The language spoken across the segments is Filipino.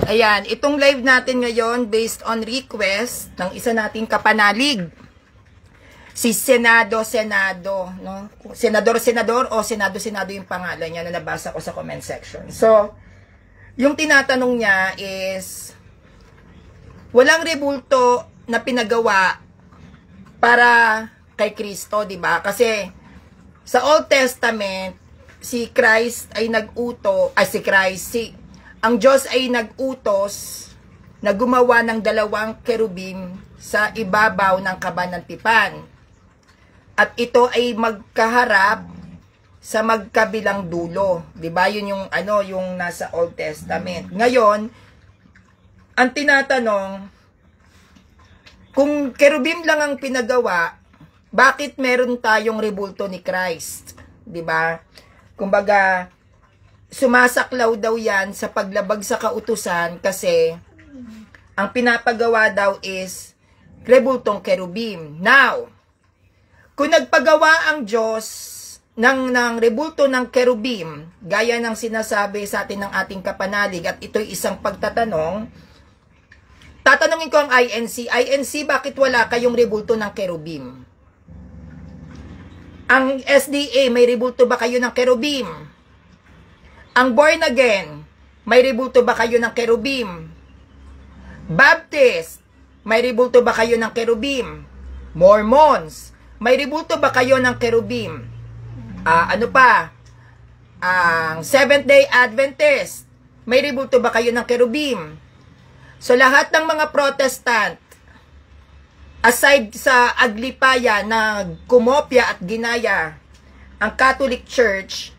Ayan, itong live natin ngayon based on request ng isa nating kapanalig. Si Senado, no? Senador o Senado yung pangalan niya na nabasa ko sa comment section. So, yung tinatanong niya is, walang rebulto na pinagawa para kay Kristo, di ba? Kasi sa Old Testament, ang Diyos ay nag-utos na gumawa ng dalawang kerubim sa ibabaw ng kabanatipan. At ito ay magkaharap sa magkabilang dulo. 'Di ba? Yun yung nasa Old Testament. Ngayon, ang tinatanong, kung kerubim lang ang pinagawa, bakit meron tayong rebulto ni Christ? 'Di ba? Kumbaga, sumasaklaw daw 'yan sa paglabag sa kautusan kasi ang pinapagawa daw is rebultong kerubim. Now, kung nagpagawa ang Diyos ng rebulto ng kerubim, gaya ng sinasabi sa atin ng ating kapanalig, at ito'y isang pagtatanong, tatanungin ko ang INC. INC, bakit wala kayong rebulto ng kerubim? Ang SDA, may rebulto ba kayo ng kerubim? Ang born again, may rebulto ba kayo ng kerubim? Baptist, may rebulto ba kayo ng kerubim? Mormons, may rebulto ba kayo ng kerubim? Ang Seventh-day Adventist, may rebulto ba kayo ng kerubim? So, lahat ng mga Protestant, aside sa Aglipaya na kumopya at ginaya ang Catholic Church,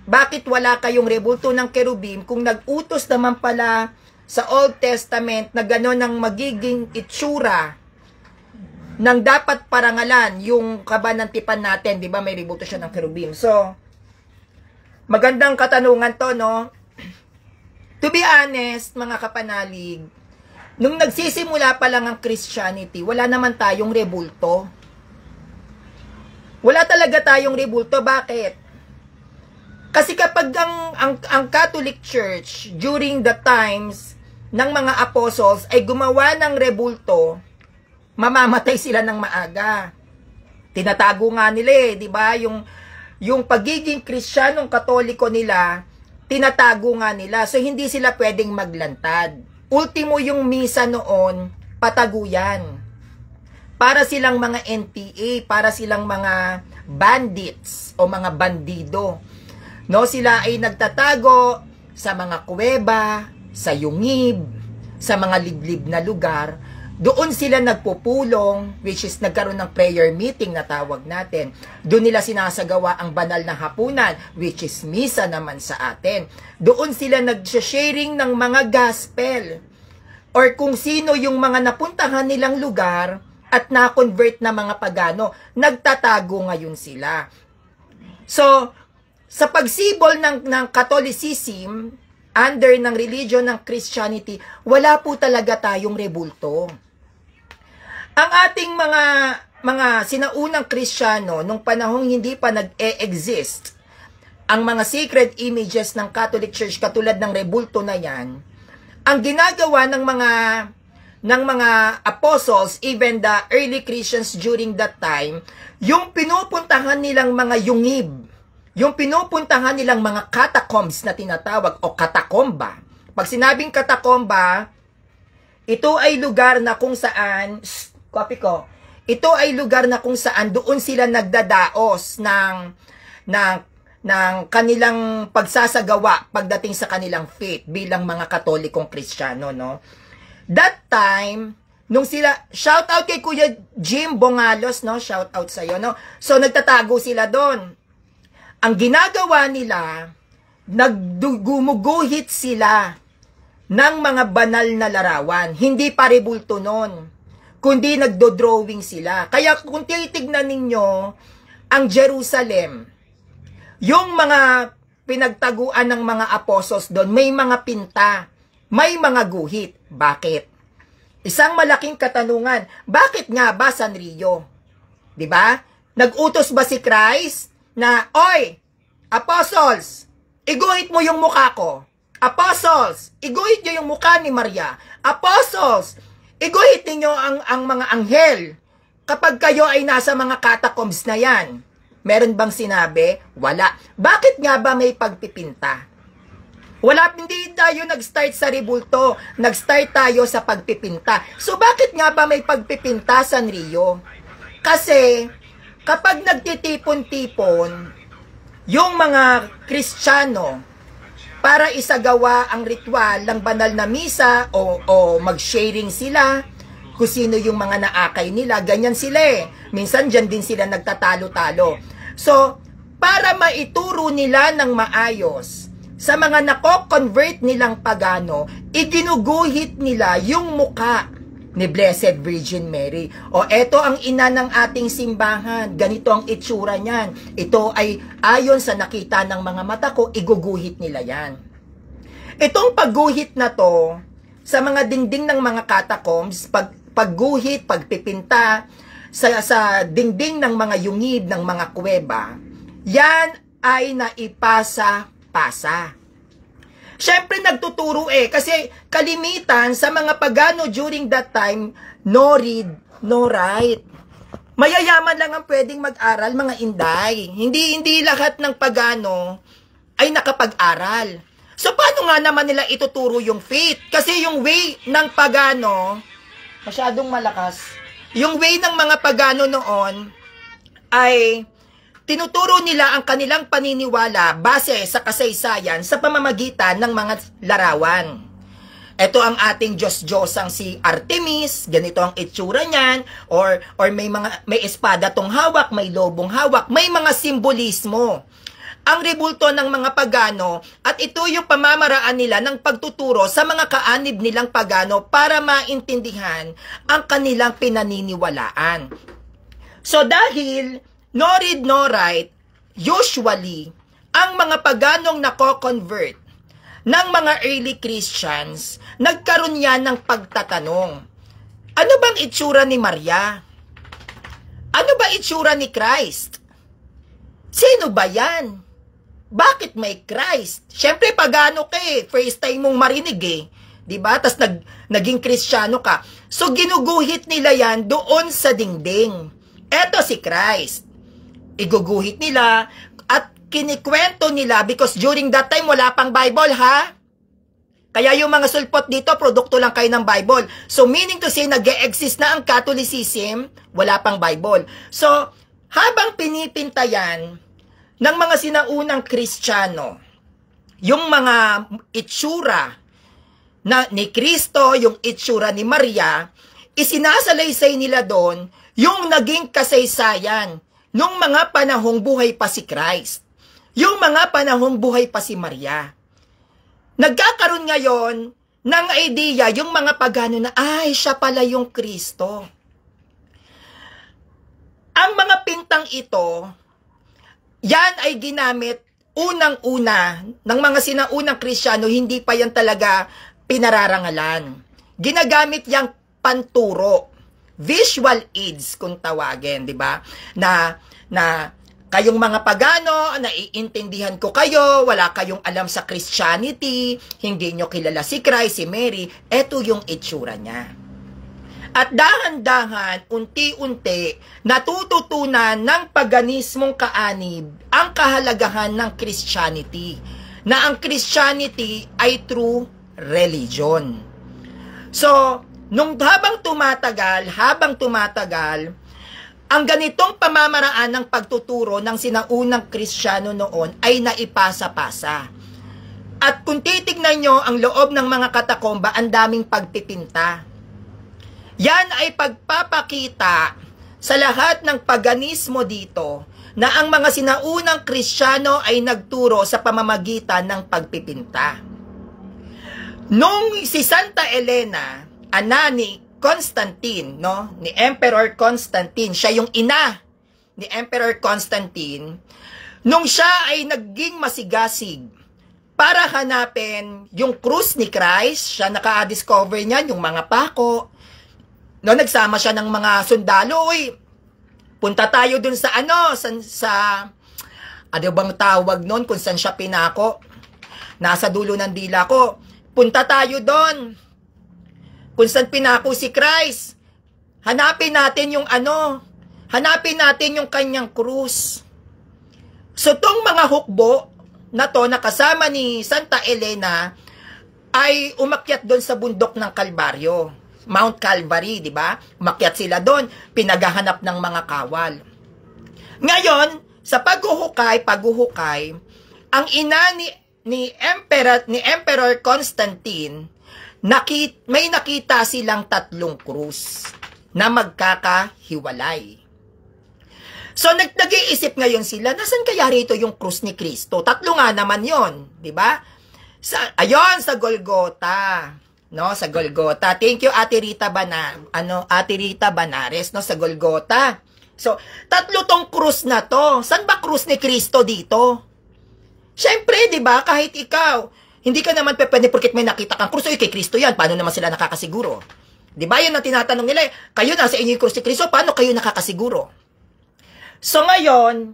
bakit wala kayong rebulto ng kerubim kung nag-utos naman pala sa Old Testament na gano'n ang magiging itsura nang dapat parangalan yung kabanatipan natin, di ba? May rebulto siya ng kerubim. So, magandang katanungan to, no? To be honest, mga kapanalig, nung nagsisimula pa lang ang Christianity, wala naman tayong rebulto. Wala talaga tayong rebulto. Bakit? Kasi kapag ang Catholic Church, during the times ng mga apostles, ay gumawa ng rebulto, mamamatay sila ng maaga. Tinatago nga nila di ba? Yung pagiging Kristiyanong Katoliko nila, tinatago nga nila. So, hindi sila pwedeng maglantad. Ultimo yung misa noon, pataguyan. Para silang mga NPA, para silang mga bandits o mga bandido. No, sila ay nagtatago sa mga kuweba, sa yungib, sa mga liblib na lugar. Doon sila nagpupulong, which is nagkaroon ng prayer meeting na tawag natin. Doon nila sinasagawa ang banal na hapunan, which is misa naman sa atin. Doon sila nag-sharing ng mga gospel, or kung sino yung mga napuntahan nilang lugar at na-convert na mga pagano, nagtatago ngayon sila. So, sa pagsibol ng Catholicism, under ng religion ng Christianity, wala po talaga tayong rebulto. Ang ating mga sinaunang Kristiyano, nung panahong hindi pa nag-e-exist, ang mga sacred images ng Catholic Church, katulad ng rebulto na yan, ang ginagawa ng mga apostles, even the early Christians during that time, yung pinupuntahan nilang mga yungib, yung pinupuntahan nilang mga catacombs na tinatawag, o katakomba. Pag sinabing katakomba, ito ay lugar na kung saan, ito ay lugar na kung saan doon sila nagdadaos ng kanilang pagsasagawa pagdating sa kanilang faith bilang mga Katolikong Kristiyano, no? That time, nung sila, shout out kay Kuya Jim Bongalos, no? Shout out sa iyo, no? So, nagtatago sila doon. Ang ginagawa nila, gumuguhit sila ng mga banal na larawan. Hindi pa rebulto nun, kundi nagdo-drawing sila. Kaya kung titignan ninyo ang Jerusalem, yung mga pinagtaguan ng mga apostles doon, may mga pinta, may mga guhit. Bakit? Isang malaking katanungan, bakit nga ba Sanrio? 'Di ba? Nag-utos ba si Christ na, oy, apostles, iguhit mo yung mukha ko? Apostles, iguhit nyo yung mukha ni Maria. Apostles, iguhit niyo ang mga anghel kapag kayo ay nasa mga catacombs na yan. Meron bang sinabi? Wala. Bakit nga ba may pagpipinta? Wala, hindi tayo nag-start sa rebulto. Nag-start tayo sa pagpipinta. So bakit nga ba may pagpipinta, Sanrio? Kasi kapag nagtitipon-tipon yung mga Kristiyano para isagawa ang ritual ng banal na misa o mag-sharing sila kung sino yung mga naakay nila, ganyan sila eh. Minsan dyan din sila nagtatalo-talo. So, para maituro nila ng maayos sa mga nako-convert nilang pagano, iginuguhit nila yung muka ni Blessed Virgin Mary. O eto ang ina ng ating simbahan, ganito ang itsura niyan. Ito ay ayon sa nakita ng mga mata ko, iguguhit nila yan. Itong pagguhit na to, sa mga dingding ng mga catacombs, pagguhit, pagpipinta, sa dingding ng mga yungib ng mga kuweba, yan ay naipasa-pasa. Siyempre nagtuturo kasi kalimitan sa mga pagano during that time, no read, no write. Mayayaman lang ang pwedeng mag-aral, mga inday. Hindi lahat ng pagano ay nakapag-aral. So paano nga naman nila ituturo yung faith? Kasi yung way ng pagano, masyadong malakas. Yung way ng mga pagano noon ay tinuturo nila ang kanilang paniniwala base sa kasaysayan sa pamamagitan ng mga larawan. Ito ang ating Diyos-Diyosang si Artemis, ganito ang itsura niyan, or may espada tong hawak, may lobong hawak, may mga simbolismo. Ang rebulto ng mga pagano, at ito yung pamamaraan nila ng pagtuturo sa mga kaanib nilang pagano para maintindihan ang kanilang pinaniniwalaan. So dahil no read, no write, usually, ang mga paganong nako-convert ng mga early Christians, nagkaroon yan ng pagtatanong. Ano bang itsura ni Maria? Ano ba itsura ni Christ? Sino ba yan? Bakit may Christ? Siyempre, pagano ka first time mong marinig diba? Tas naging Kristiyano ka. So, ginuguhit nila yan doon sa dingding. Eto si Christ. Iguguhit nila at kinikwento nila because during that time wala pang Bible, ha? Kaya yung mga sulpot dito, produkto lang kayo ng Bible. So, meaning to say, nag-e-exist na ang Catholicism, wala pang Bible. So, habang pinipinta yan ng mga sinaunang Kristiyano, yung mga itsura ni Kristo, yung itsura ni Maria, isinasalaysay nila doon yung naging kasaysayan nung mga panahong buhay pa si Christ. Yung mga panahong buhay pa si Maria. Nagkakaroon ngayon ng idea yung mga pagano na, ay, siya pala yung Kristo. Ang mga pintang ito, yan ay ginamit unang-una ng mga sinaunang Kristiyano, hindi pa yan talaga pinararangalan. Ginagamit yang panturo, visual aids kung tawagin, di ba? Na kayong mga pagano, naiintindihan ko kayo, wala kayong alam sa Christianity, hindi nyo kilala si Christ, si Mary, eto yung itsura niya. At dahan-dahan, unti-unti, natututunan ng paganismong kaanib ang kahalagahan ng Christianity. Na ang Christianity ay true religion. So, habang tumatagal, ang ganitong pamamaraan ng pagtuturo ng sinaunang Kristiyano noon ay naipasa-pasa. At kung titignan nyo ang loob ng mga katakomba, ang daming pagpipinta. Yan ay pagpapakita sa lahat ng paganismo dito na ang mga sinaunang Kristiyano ay nagturo sa pamamagitan ng pagpipinta. Nung si Santa Elena, ana ni Constantine, ni Emperor Constantine, siya yung ina ni Emperor Constantine, nung siya ay naging masigasig para hanapin yung krus ni Christ, siya naka-discover niyan, yung mga pako. Nagsama siya ng mga sundalo, punta tayo dun sa ano bang tawag nun kung saan siya pinako? nasa dulo ng dila ko. Punta tayo doon. Kung saan pinako si Christ. Hanapin natin yung hanapin natin yung kanyang krus. So, tong mga hukbo na to, na kasama ni Santa Elena, ay umakyat doon sa bundok ng Kalbaryo. Mount Calvary, di ba? Umakyat sila doon, pinaghahanap ng mga kawal. Ngayon, sa paghuhukay, ang ina ni Emperor Constantine, may nakita silang 3 krus na magkakahiwalay. So, nag-iisip ngayon sila, nasan kaya rito yung krus ni Kristo? 3 nga naman yon, di ba? Sa Golgota. No, sa Golgota. Thank you, Ate Rita Banares, no, sa Golgota. So, 3 tong krus na to. San ba krus ni Kristo dito? Siyempre, di ba, kahit ikaw, hindi ka naman pwede porket may nakita kang krus, kay Kristo yan, paano naman sila nakakasiguro? Di ba, yun ang tinatanong nila, kayo nasa inyo yung krus ni Kristo, paano kayo nakakasiguro? So, ngayon,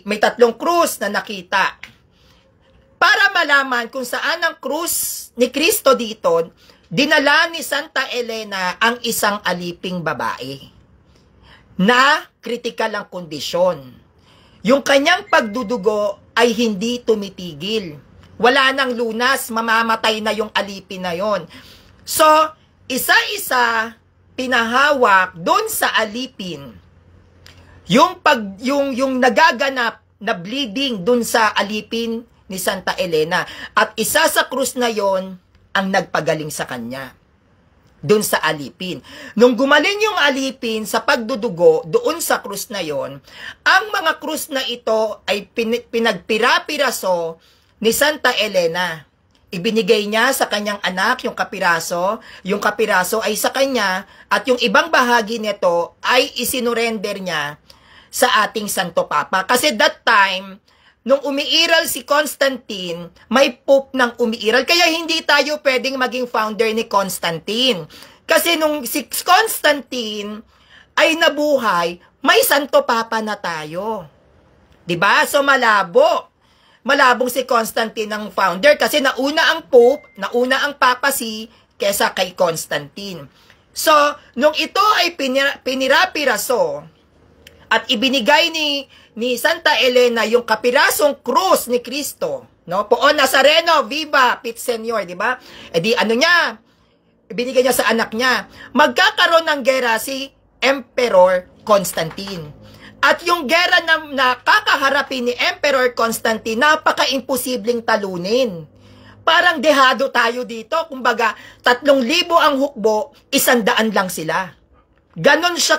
may 3 krus na nakita. Para malaman kung saan ang krus ni Kristo dito, dinala ni Santa Elena ang isang aliping babae na kritikal ang kondisyon. Yung kanyang pagdudugo ay hindi tumitigil. Wala nang lunas, mamamatay na yung alipin na yon. So, isa-isa pinahawak doon sa alipin yung nagaganap na bleeding doon sa alipin ni Santa Elena. At isa sa krus na yon ang nagpagaling sa kanya. Doon sa alipin. Nung gumaling yung alipin sa pagdudugo doon sa krus na yon, ang mga krus na ito ay pinagpira-piraso ni Santa Elena. Ibinigay niya sa kanyang anak yung kapiraso ay sa kanya, at yung ibang bahagi nito ay isinurrender niya sa ating Santo Papa. Kasi that time, nung umiiral si Constantine, may pope nang umiiral. Kaya hindi tayo pwedeng maging founder ni Constantine. Kasi nung si Constantine ay nabuhay, may Santo Papa na tayo. 'Di ba? So malabong si Constantine ang founder kasi nauna ang pope, nauna ang papacy kesa kay Constantine. So, nung ito ay pinirapiraso at ibinigay ni Santa Elena yung kapirasong krus ni Kristo, no? Poon Nazareno, viva, Pit Senyor, di ba? Ibinigay niya sa anak niya. Magkakaroon ng gera si Emperor Constantine. At yung gera na kakaharapin ni Emperor Constantine, napaka-imposibleng talunin. Parang dehado tayo dito. Kumbaga, 3,000 ang hukbo, 100 lang sila. Ganon siya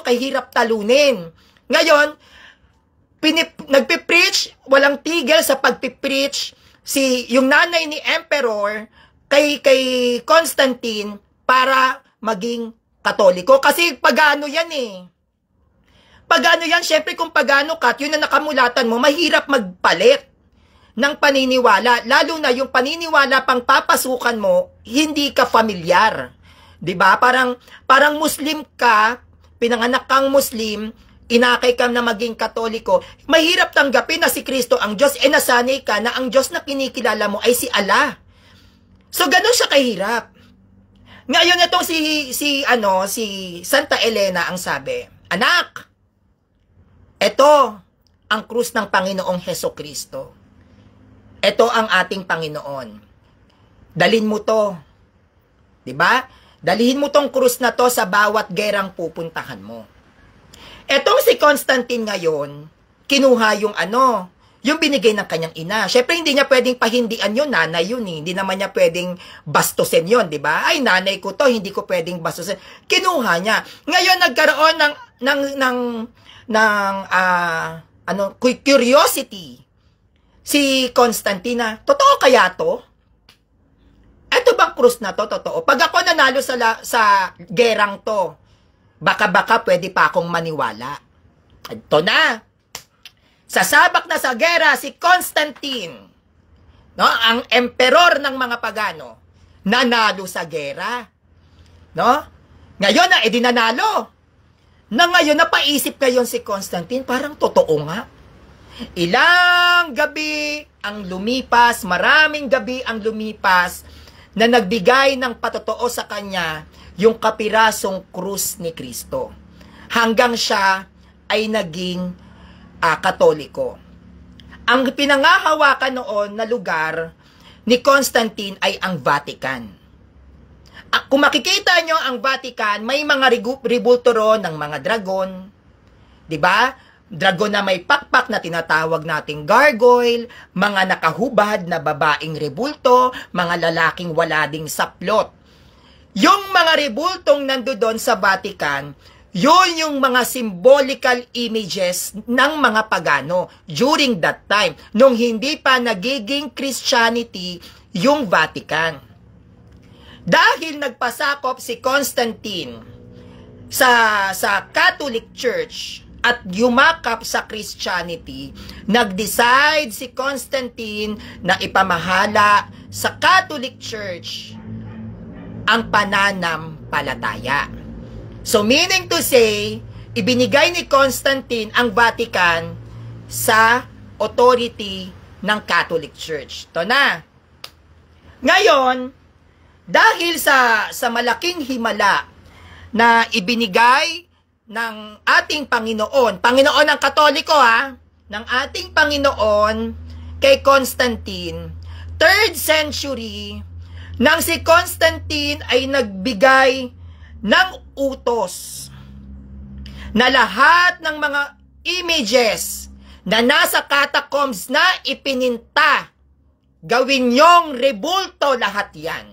kahirap talunin. Ngayon, nagpipreach, walang tigil sa pagpipreach yung nanay ni Emperor kay Constantine para maging Katoliko. Kasi pagano yan Pagano yan, syempre kung pagano ka, yun na nakamulatan mo, mahirap magpalit ng paniniwala. Lalo na yung paniniwala pang papasukan mo, hindi ka familiar. 'Di ba? Parang Muslim ka, pinanganak kang Muslim, inakay ka na maging Katoliko, mahirap tanggapin na si Kristo ang Diyos, nasanay ka na ang Diyos na kinikilala mo ay si Allah. So, ganun siya kahirap. Ngayon, itong si Santa Elena ang sabi, anak, ito ang krus ng Panginoong Hesukristo. Ito ang ating Panginoon. Dalhin mo to. 'Di ba? Dalhin mo tong krus na to sa bawat gerang pupuntahan mo. Etong si Constantine ngayon, kinuha yung binigay ng kanyang ina. Syempre, hindi niya pwedeng pahindian yun, nanay yun Hindi naman niya pwedeng bastusin yun, di ba? Ay, nanay ko to, hindi ko pwedeng bastusin. Kinuha niya. Ngayon, nagkaroon ng curiosity si Constantine. Totoo kaya to? Eto bang krus na to, totoo? Pag ako nanalo sa gerang to, baka pwede pa akong maniwala. Ito na. Sasabak na sa gera si Constantine, no? Ang emperor ng mga pagano, nanalo sa gera. No? Ngayon edi nanalo. Ngayon, napaisip ngayon si Constantine, parang totoo nga. Ilang gabi ang lumipas, maraming gabi ang lumipas na nagbigay ng patotoo sa kanya yung kapirasong krus ni Kristo. Hanggang siya ay naging Katoliko. Ang pinangahawakan noon na lugar ni Constantine ay ang Vatican. Kung makikita nyo ang Vatican, may mga rebulto ron ng mga dragon. 'Di ba? Dragon na may pakpak na tinatawag nating gargoyle, mga nakahubad na babaeng rebulto, mga lalaking wala ding saplot. Yung mga rebultong nandoon sa Vatican, yun yung mga symbolical images ng mga pagano during that time, nung hindi pa nagiging Christianity yung Vatican. Dahil nagpasakop si Constantine sa Catholic Church at yumakap sa Christianity, nag-decide si Constantine na ipamahala sa Catholic Church ang pananampalataya. So meaning to say, ibinigay ni Constantine ang Vatican sa authority ng Catholic Church. Ito na. Ngayon, dahil sa malaking himala na ibinigay ng ating Panginoon ng Katoliko ng ating Panginoon kay Constantine, 3rd century, nang si Constantine ay nagbigay ng utos na lahat ng mga images na nasa catacombs na ipininta, gawin niyong rebulto lahat yan.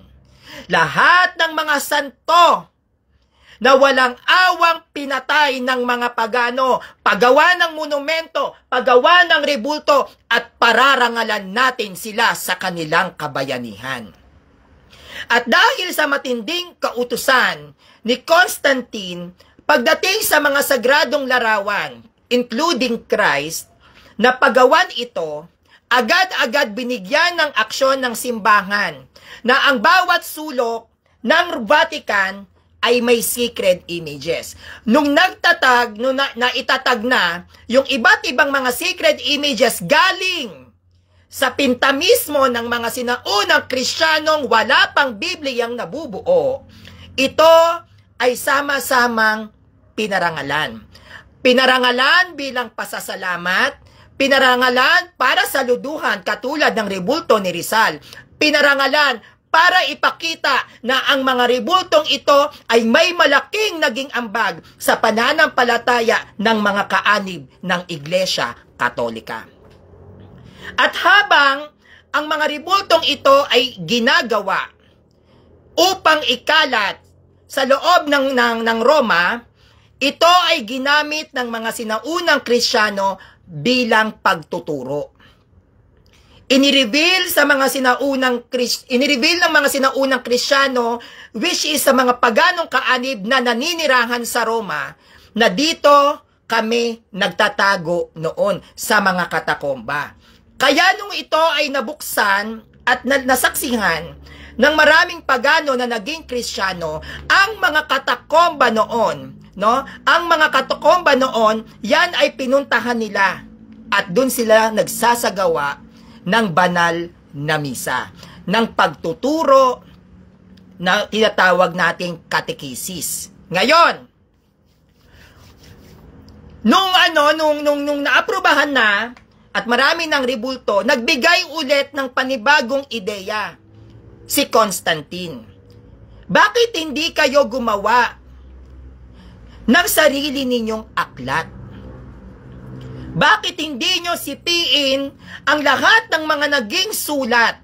Lahat ng mga santo na walang awang pinatay ng mga pagano, paggawa ng monumento, paggawa ng rebulto, at pararangalan natin sila sa kanilang kabayanihan. At dahil sa matinding kautusan ni Constantine, pagdating sa mga sagradong larawan, including Christ, na paggawan ito, agad-agad binigyan ng aksyon ng simbahan na ang bawat sulok ng Vatican ay may sacred images. Nung naitatag na yung iba't ibang mga sacred images galing sa pinta mismo ng mga sinaunang Kristiyanong wala pang Bibliyang nabubuo, ito ay sama-samang pinarangalan. Pinarangalan bilang pasasalamat, pinarangalan para saluduhan katulad ng rebulto ni Rizal, pinarangalan para ipakita na ang mga rebultong ito ay may malaking naging ambag sa pananampalataya ng mga kaanib ng Iglesia Katolika. At habang ang mga rebultong ito ay ginagawa upang ikalat sa loob ng Roma, ito ay ginamit ng mga sinaunang Kristiyano bilang pagtuturo. Inireveal ng mga sinaunang Kristiyano, which is sa mga paganong kaanib na naninirahan sa Roma, na dito kami nagtatago noon sa mga katakomba. Kaya nung ito ay nabuksan at nasaksihan ng maraming pagano na naging Kristiyano, ang mga katakomba noon, ang mga katakomba noon, yan ay pinuntahan nila at doon sila nagsasagawa ng banal na misa, ng pagtuturo na tinatawag nating katekisis. Ngayon, nung naaprubahan na at marami ng rebulto, nagbigay ulit ng panibagong ideya si Constantine. Bakit hindi kayo gumawa ng sarili ninyong aklat? Bakit hindi nyo sipiin ang lahat ng mga naging sulat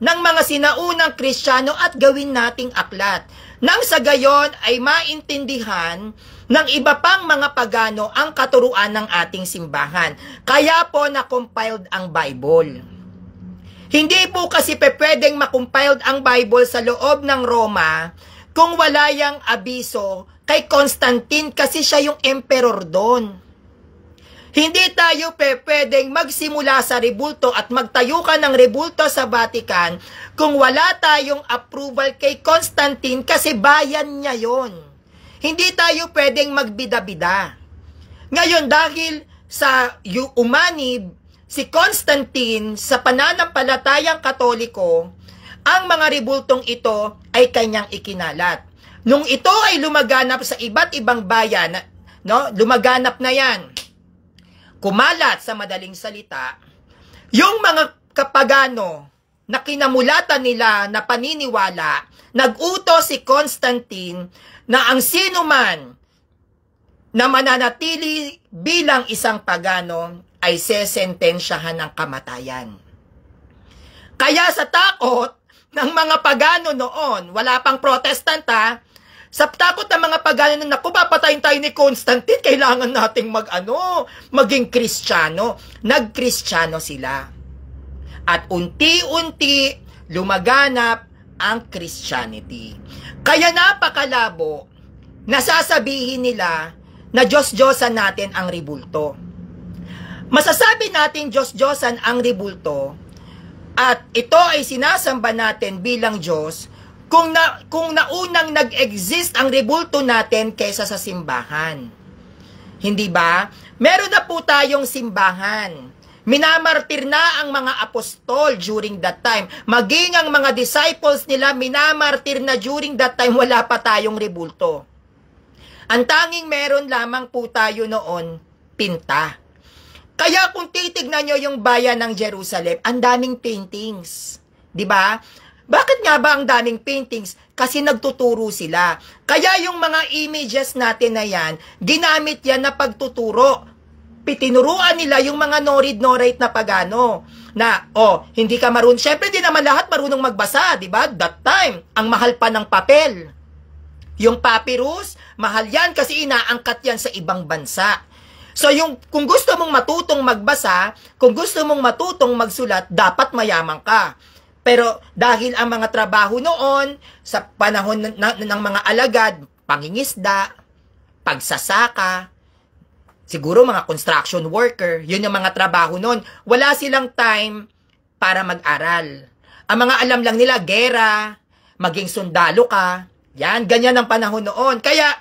ng mga sinaunang Kristiyano at gawin nating aklat? Nang sa gayon ay maintindihan ng iba pang mga pagano ang katuruan ng ating simbahan. Kaya po na-compiled ang Bible. Hindi po kasi pwedeng ma-compiled ang Bible sa loob ng Roma kung wala yang abiso kay Constantine kasi siya yung emperor doon. Hindi tayo pwedeng magsimula sa rebulto at magtayo ka ng rebulto sa Vatican kung wala tayong approval kay Constantine kasi bayan niya yon. Hindi tayo pwedeng magbida-bida. Ngayon, dahil umanib si Constantine sa pananampalatayang Katoliko, ang mga rebultong ito ay kanyang ikinalat. Nung ito ay lumaganap sa iba't ibang bayan, no, lumaganap na yan, kumalat sa madaling salita, yung mga kapagano na kinamulatan nila na paniniwala, nag-utos si Constantine na ang sino man na mananatili bilang isang pagano ay sesentensyahan ng kamatayan. Kaya sa takot ng mga pagano noon, wala pang Protestant sa takot ng mga pagano na naku, papatayin tayo ni Constantine, kailangan nating maging Kristiyano. Nag-Kristiyano sila. At unti-unti lumaganap ang Christianity. Kaya napakalabo, nasasabihin nila na Diyos-Diyosan natin ang rebulto. Masasabi natin Diyos-Diyosan ang rebulto at ito ay sinasamba natin bilang Diyos kung naunang nag-exist ang rebulto natin kaysa sa simbahan. Hindi ba? Meron na po tayong simbahan. Minamartir na ang mga apostol during that time. Maging ang mga disciples nila, minamartir na during that time, wala pa tayong rebulto. Ang tanging meron lamang po tayo noon, pinta. Kaya kung titignan nyo yung bayan ng Jerusalem, ang daming paintings. Diba? Bakit nga ba ang daming paintings? Kasi nagtuturo sila. Kaya yung mga images natin na yan, ginamit yan na pagtuturo. Pitinuruan nila yung mga no-read, no-write na pagano. Na, hindi ka marunong. Siyempre, di naman lahat marunong magbasa, di ba? That time, ang mahal pa ng papel. Yung papyrus, mahal yan kasi inaangkat yan sa ibang bansa. So, kung gusto mong matutong magbasa, kung gusto mong matutong magsulat, dapat mayaman ka. Pero, dahil ang mga trabaho noon, sa panahon ng mga alagad, pangingisda, pagsasaka, siguro mga construction worker, yun yung mga trabaho noon. Wala silang time para mag-aral. Ang mga alam lang nila, gera, maging sundalo ka. Yan, ganyan ang panahon noon. Kaya,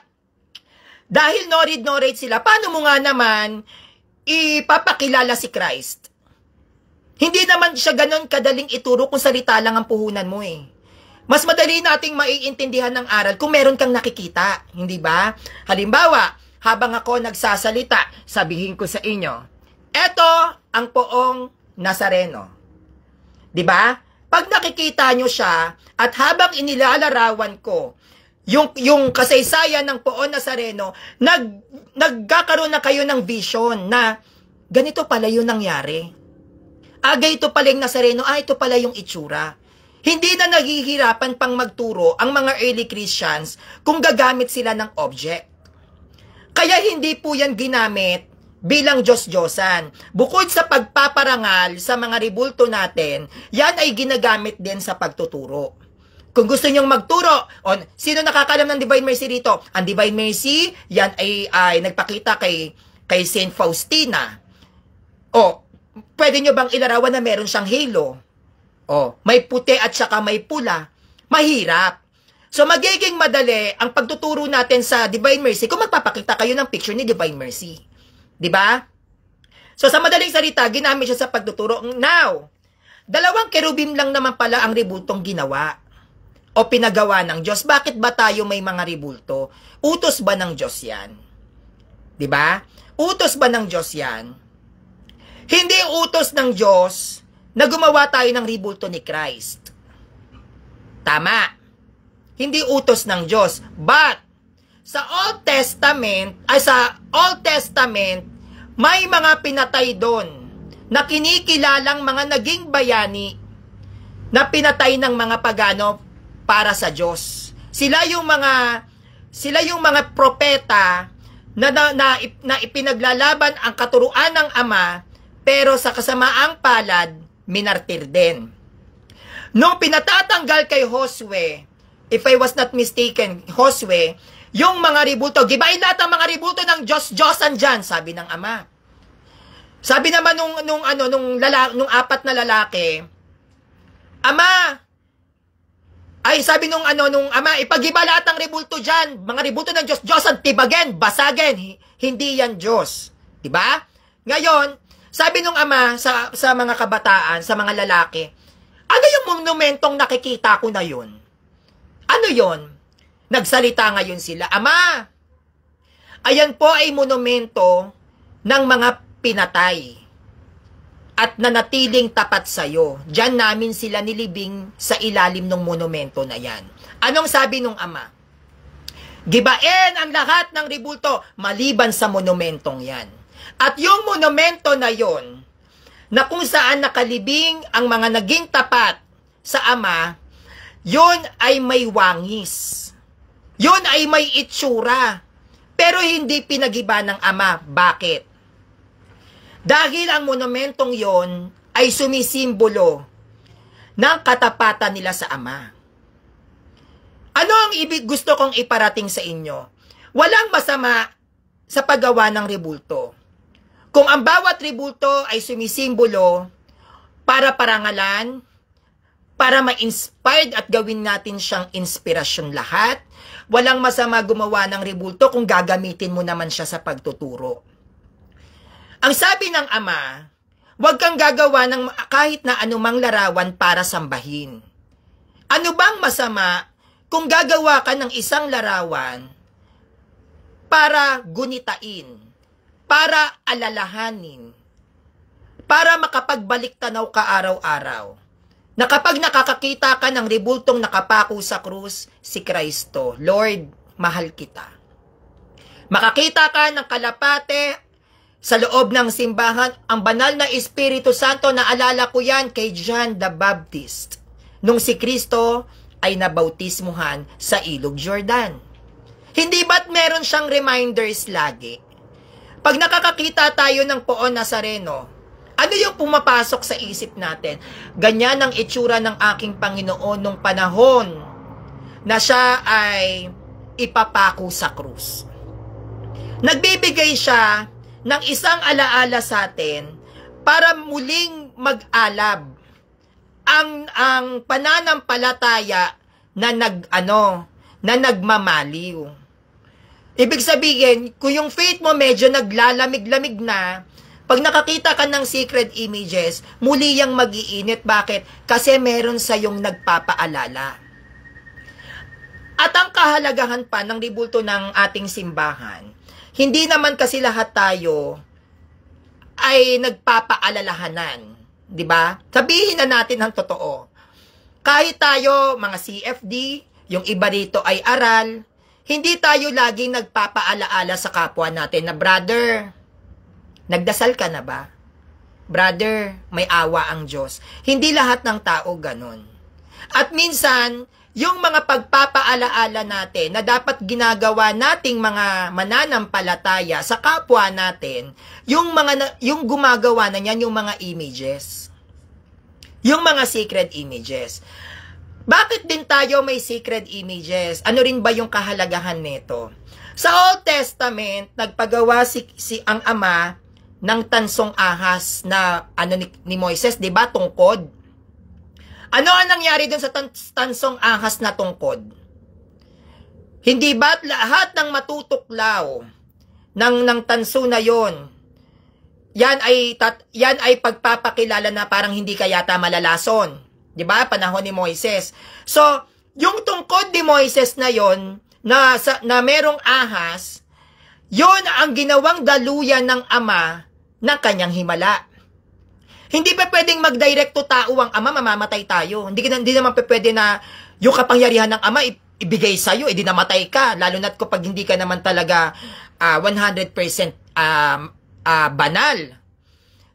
dahil no-read, no-write sila, paano mo nga naman ipapakilala si Christ? Hindi naman siya ganon kadaling ituro kung salita lang ang puhunan mo eh. Mas madali nating maiintindihan ng aral kung meron kang nakikita. Hindi ba? Halimbawa, habang ako nagsasalita, sabihin ko sa inyo, eto ang poong Nazareno. 'Di ba? Pag nakikita nyo siya, at habang inilalarawan ko, yung kasaysayan ng poong Nazareno, nagkakaroon na kayo ng vision na ganito pala yung nangyari. Ganito pala yung Nazareno, ito pala yung itsura. Hindi na naghihirapan pang magturo ang mga early Christians kung gagamit sila ng object. Kaya hindi po yan ginamit bilang Diyos-Diyosan. Bukod sa pagpaparangal sa mga rebulto natin, yan ay ginagamit din sa pagtuturo. Kung gusto nyong magturo, sino nakakalam ng Divine Mercy rito? Ang Divine Mercy, yan ay nagpakita kay Saint Faustina. Pwede nyo bang ilarawan na meron siyang halo? May puti at saka may pula. Mahirap. So, magiging madali ang pagtuturo natin sa Divine Mercy kung magpapakita kayo ng picture ni Divine Mercy. Diba? So, sa madaling salita, ginamit siya sa pagtuturo. Now, 2 kerubim lang naman pala ang rebultong ginawa o pinagawa ng Diyos. Bakit ba tayo may mga rebulto? Utos ba ng Diyos yan? Diba? Utos ba ng Diyos yan? Hindi utos ng Diyos na gumawa tayo ng rebulto ni Christ. Tama. Hindi utos ng Diyos. But, sa Old Testament, may mga pinatay doon na kinikilalang mga naging bayani na pinatay ng mga pagano para sa Diyos. Sila yung mga propeta na ipinaglalaban ang katuruan ng Ama, pero sa kasamaang palad, minartir din. Nung pinatatanggal kay Josue, if I was not mistaken, Josue, yung mga rebulto, gibain lahat ang mga rebulto ng Diyos-Diyosan dyan, sabi ng Ama. Sabi naman nung 4 na lalaki, Ama, sabi nung Ama, ipagiba lahat ang rebulto dyan, mga rebulto ng Diyos-Diyosan, tibagin, basagin, hindi yan Diyos. Diba? Ngayon, sabi nung ama sa mga kabataan, sa mga lalaki, ano yung monumentong nakikita ko na yun? Ano yon? Nagsalita ngayon sila, Ama, ayan po ay monumento ng mga pinatay at nanatiling tapat sa'yo. Diyan namin sila nilibing sa ilalim ng monumento na yan. Anong sabi nung ama? Gibain ang lahat ng rebulto maliban sa monumentong yan. At yung monumento na yon, na kung saan nakalibing ang mga naging tapat sa ama, yun ay may wangis. Yun ay may itsura. Pero hindi pinagiba ng ama. Bakit? Dahil ang monumentong yon ay sumisimbolo ng katapatan nila sa ama. Ano ang gusto kong iparating sa inyo? Walang masama sa paggawa ng rebulto. Kung ang bawat rebulto ay sumisimbolo para parangalan, para ma-inspired at gawin natin siyang inspirasyon lahat, walang masama gumawa ng rebulto kung gagamitin mo naman siya sa pagtuturo. Ang sabi ng ama, huwag kang gagawa ng kahit na anumang larawan para sambahin. Ano bang masama kung gagawa ka ng isang larawan para gunitain, para alalahanin, para makapagbalik tanaw ka araw-araw? Na kapag nakakakita ka ng rebultong nakapako sa krus, si Kristo, Lord, mahal kita. Makakita ka ng kalapate sa loob ng simbahan, ang banal na Espiritu Santo, naalala ko yan kay John the Baptist, nung si Kristo ay nabautismuhan sa Ilog Jordan. Hindi ba't meron siyang reminders lagi? Pag nakakakita tayo ng Poon Nazareno, ano yung pumapasok sa isip natin? Ganyan ang itsura ng aking Panginoon nung panahon na siya ay ipapako sa krus. Nagbibigay siya ng isang alaala sa atin para muling mag-alab ang pananampalataya na nagmamaliw. Ibig sabihin, kung yung faith mo medyo naglalamig-lamig na, pag nakakita ka ng sacred images, muli yang mag-iinit. Bakit? Kasi meron sa yung nagpapaalala. At ang kahalagahan pa ng rebulto ng ating simbahan, hindi naman kasi lahat tayo ay nagpapaalalahanan. Diba? Sabihin na natin ang totoo. Kahit tayo, mga CFD, yung iba dito ay aral, hindi tayo laging nagpapaalaala sa kapwa natin na, brother, nagdasal ka na ba? Brother, may awa ang Diyos. Hindi lahat ng tao ganun. At minsan, yung mga pagpapaalaala natin na dapat ginagawa nating mga mananampalataya sa kapwa natin, yung gumagawa na niyan yung mga images. Yung mga sacred images. Bakit din tayo may sacred images? Ano rin ba yung kahalagahan nito? Sa Old Testament, nagpagawa ang ama ng tansong ahas na ni Moises, 'di ba, tungkod. Ano ang nangyari dun sa tansong ahas na tungkod? Hindi ba lahat ng matutuklaw ng tanso na 'yon? Yan ay pagpapakilala na parang hindi ka yata malalason, 'di ba? Panahon ni Moises. So, yung tungkod ni Moises na 'yon na merong ahas, 'yon ang ginawang daluyan ng ama ng kanyang himala. Hindi pa pwedeng mag-direct to tao ang ama, mamamatay tayo. Hindi naman pwede na yung kapangyarihan ng ama ibigay sa'yo, edi namatay ka. Lalo na't kapag hindi ka naman talaga 100% banal.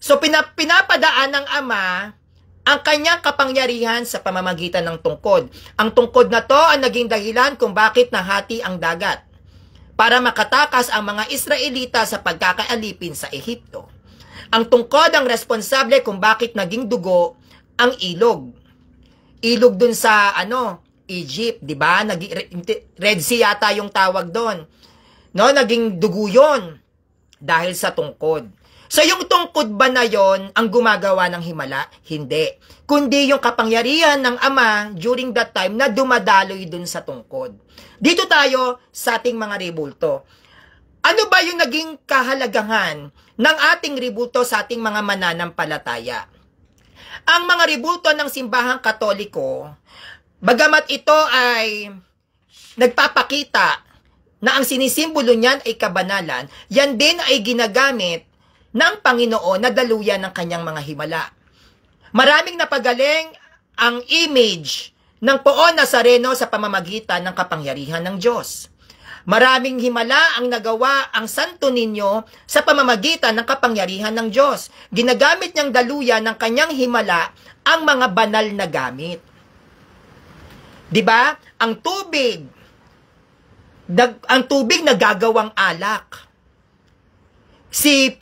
So, pinapadaan ng ama ang kanyang kapangyarihan sa pamamagitan ng tungkod. Ang tungkod na to ang naging dahilan kung bakit nahati ang dagat para makatakas ang mga Israelita sa pagkakaalipin sa Ehipto. Ang tungkod ang responsable kung bakit naging dugo ang ilog. Ilog dun sa Egypt, 'di ba? Red Sea yata yung tawag doon. No, naging dugo 'yon dahil sa tungkod. So yung tungkod ba na 'yon ang gumagawa ng himala? Hindi. Kundi yung kapangyarihan ng ama during that time na dumadaloy dun sa tungkod. Dito tayo sa ating mga rebulto. Ano ba yung naging kahalagahan ng ating rebulto sa ating mga mananampalataya? Ang mga rebulto ng simbahang Katoliko, bagamat ito ay nagpapakita na ang sinisimbolo niyan ay kabanalan, yan din ay ginagamit ng Panginoon na daluyan ng kanyang mga himala. Maraming napagaling ang image ng Poong Nazareno sa pamamagitan ng kapangyarihan ng Diyos. Maraming himala ang nagawa ang Santo Niño sa pamamagitan ng kapangyarihan ng Diyos. Ginagamit niyang daluyan ng kanyang himala ang mga banal na gamit. 'Di ba? Ang tubig nagagawang alak. Si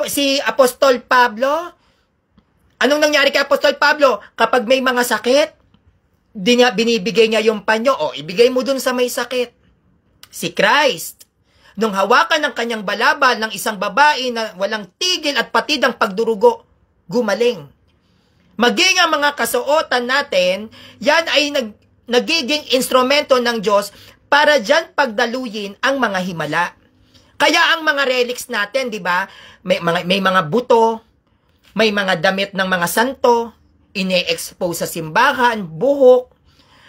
Apostol Pablo, anong nangyari kay Apostol Pablo? Kapag may mga sakit, binibigay niya yung panyo, ibigay mo dun sa may sakit. Si Christ, nung hawakan ng kanyang balabal ng isang babae na walang tigil at patid ang pagdurugo, gumaling. Maging ang mga kasuotan natin, yan ay nagiging instrumento ng Diyos para dyan pagdaluyin ang mga himala. Kaya ang mga relics natin, di ba, may mga buto, may mga damit ng mga santo, ine-expose sa simbahan, buhok,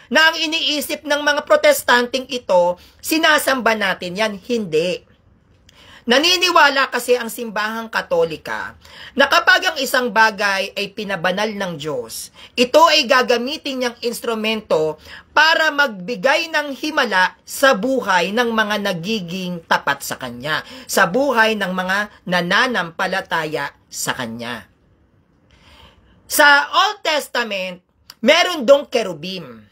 na ang iniisip ng mga protestanting ito, sinasamba natin yan. Hindi. Naniniwala kasi ang simbahang Katolika na kapag ang isang bagay ay pinabanal ng Diyos, ito ay gagamitin niyang instrumento para magbigay ng himala sa buhay ng mga nagiging tapat sa Kanya, sa buhay ng mga nananampalataya sa Kanya. Sa Old Testament, meron dong kerubim.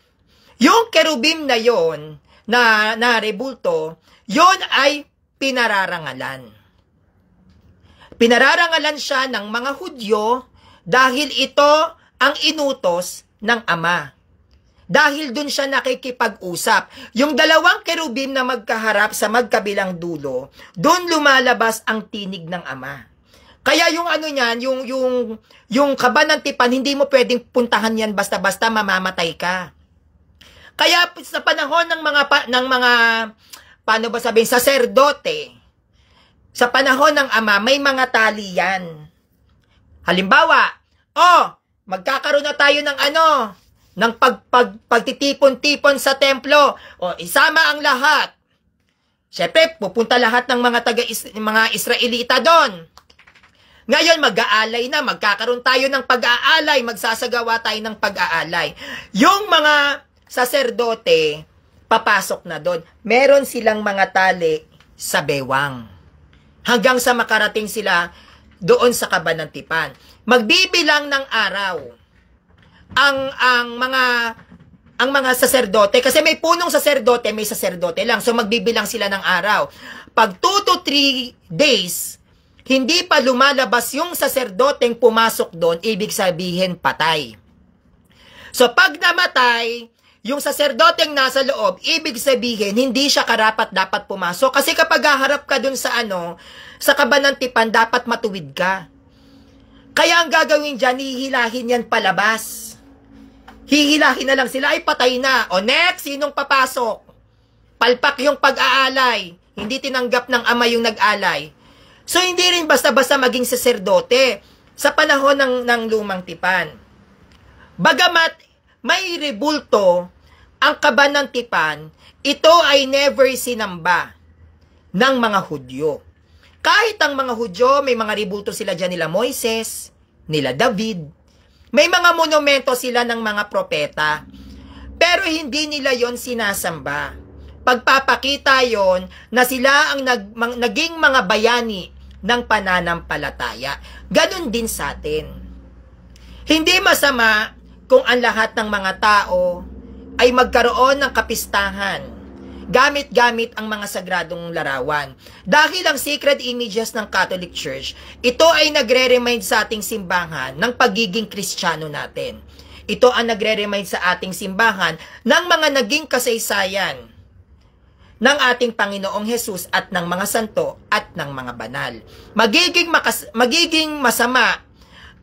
Yung kerubim na yon na rebulto, yon ay pinararangalan. Pinararangalan siya ng mga Hudyo dahil ito ang inutos ng Ama. Dahil dun siya nakikipag-usap. Yung dalawang kerubim na magkaharap sa magkabilang dulo, dun lumalabas ang tinig ng Ama. Kaya yung ano niyan, yung kabanantipan, hindi mo pwedeng puntahan yan basta-basta, mamamatay ka. Kaya sa panahon ng mga paano ba sabihin, saserdote, sa panahon ng Ama, may mga tali yan. Halimbawa, magkakaroon na tayo ng pagtitipon-tipon sa templo. Isama ang lahat. Siyempre, pupunta lahat ng mga Israelita doon. Ngayon, mag-aalay na, magkakaroon tayo ng pag-aalay, magsasagawa tayo ng pag-aalay. Yung mga saserdote, papasok na doon. Meron silang mga tali sa bewang. Hanggang sa makarating sila doon sa kabanantipan. Magbibilang ng araw ang mga saserdote, kasi may punong saserdote, may saserdote lang. So magbibilang sila ng araw. Pag 2 to 3 days, hindi pa lumalabas yung saserdoteng pumasok doon, ibig sabihin patay. So pag namatay yung saserdoteng nasa loob, ibig sabihin, hindi siya karapat-dapat pumasok. Kasi kapag haharap ka dun sa sa kabanantipan, dapat matuwid ka. Kaya ang gagawin dyan, hihilahin yan palabas. Hihilahin na lang sila, ay patay na. O next, sinong papasok? Palpak yung pag-aalay. Hindi tinanggap ng Ama yung nag-alay. So, hindi rin basta-basta maging saserdote sa panahon ng lumang tipan. Bagamat may rebulto ang kabanantipan, ito ay never sinamba ng mga Hudyo. Kahit ang mga Hudyo, may mga rebulto sila dyan nila Moises, nila David. May mga monumento sila ng mga propeta. Pero hindi nila yon sinasamba. Pagpapakita yon na sila ang naging mga bayani ng pananampalataya. Ganon din sa atin. Hindi masama kung ang lahat ng mga tao ay magkaroon ng kapistahan, gamit-gamit ang mga sagradong larawan. Dahil ang sacred images ng Catholic Church, ito ay nagre-remind sa ating simbahan ng pagiging Kristiyano natin. Ito ang nagre-remind sa ating simbahan ng mga naging kasaysayan ng ating Panginoong Hesus at ng mga santo at ng mga banal. Magiging masama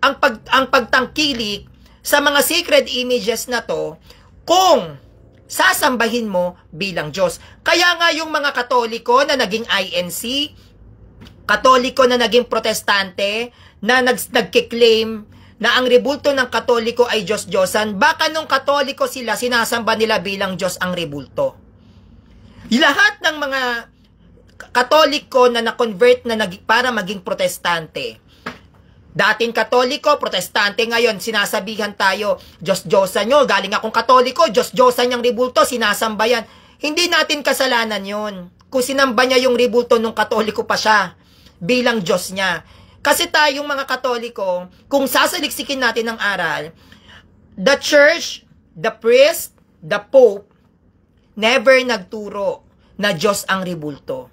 ang pagtangkilik sa mga sacred images na to kung sasambahin mo bilang Diyos. Kaya nga yung mga Katoliko na naging INC, Katoliko na naging protestante, na nagkiklaim na ang rebulto ng Katoliko ay Diyos-Diyosan, baka nung Katoliko sila, sinasamba nila bilang Diyos ang rebulto. Lahat ng mga Katoliko na na-convert na para maging protestante, dating Katoliko, protestante, ngayon sinasabihan tayo, Diyos-Diyosan nyo, galing akong Katoliko, Diyos-Diyosan yung rebulto, sinasamba yan. Hindi natin kasalanan yon kung sinamba niya yung rebulto nung Katoliko pa siya bilang Diyos niya. Kasi tayong mga Katoliko, kung sasaliksikin natin ang aral, the church, the priest, the pope, never nagturo na Diyos ang rebulto.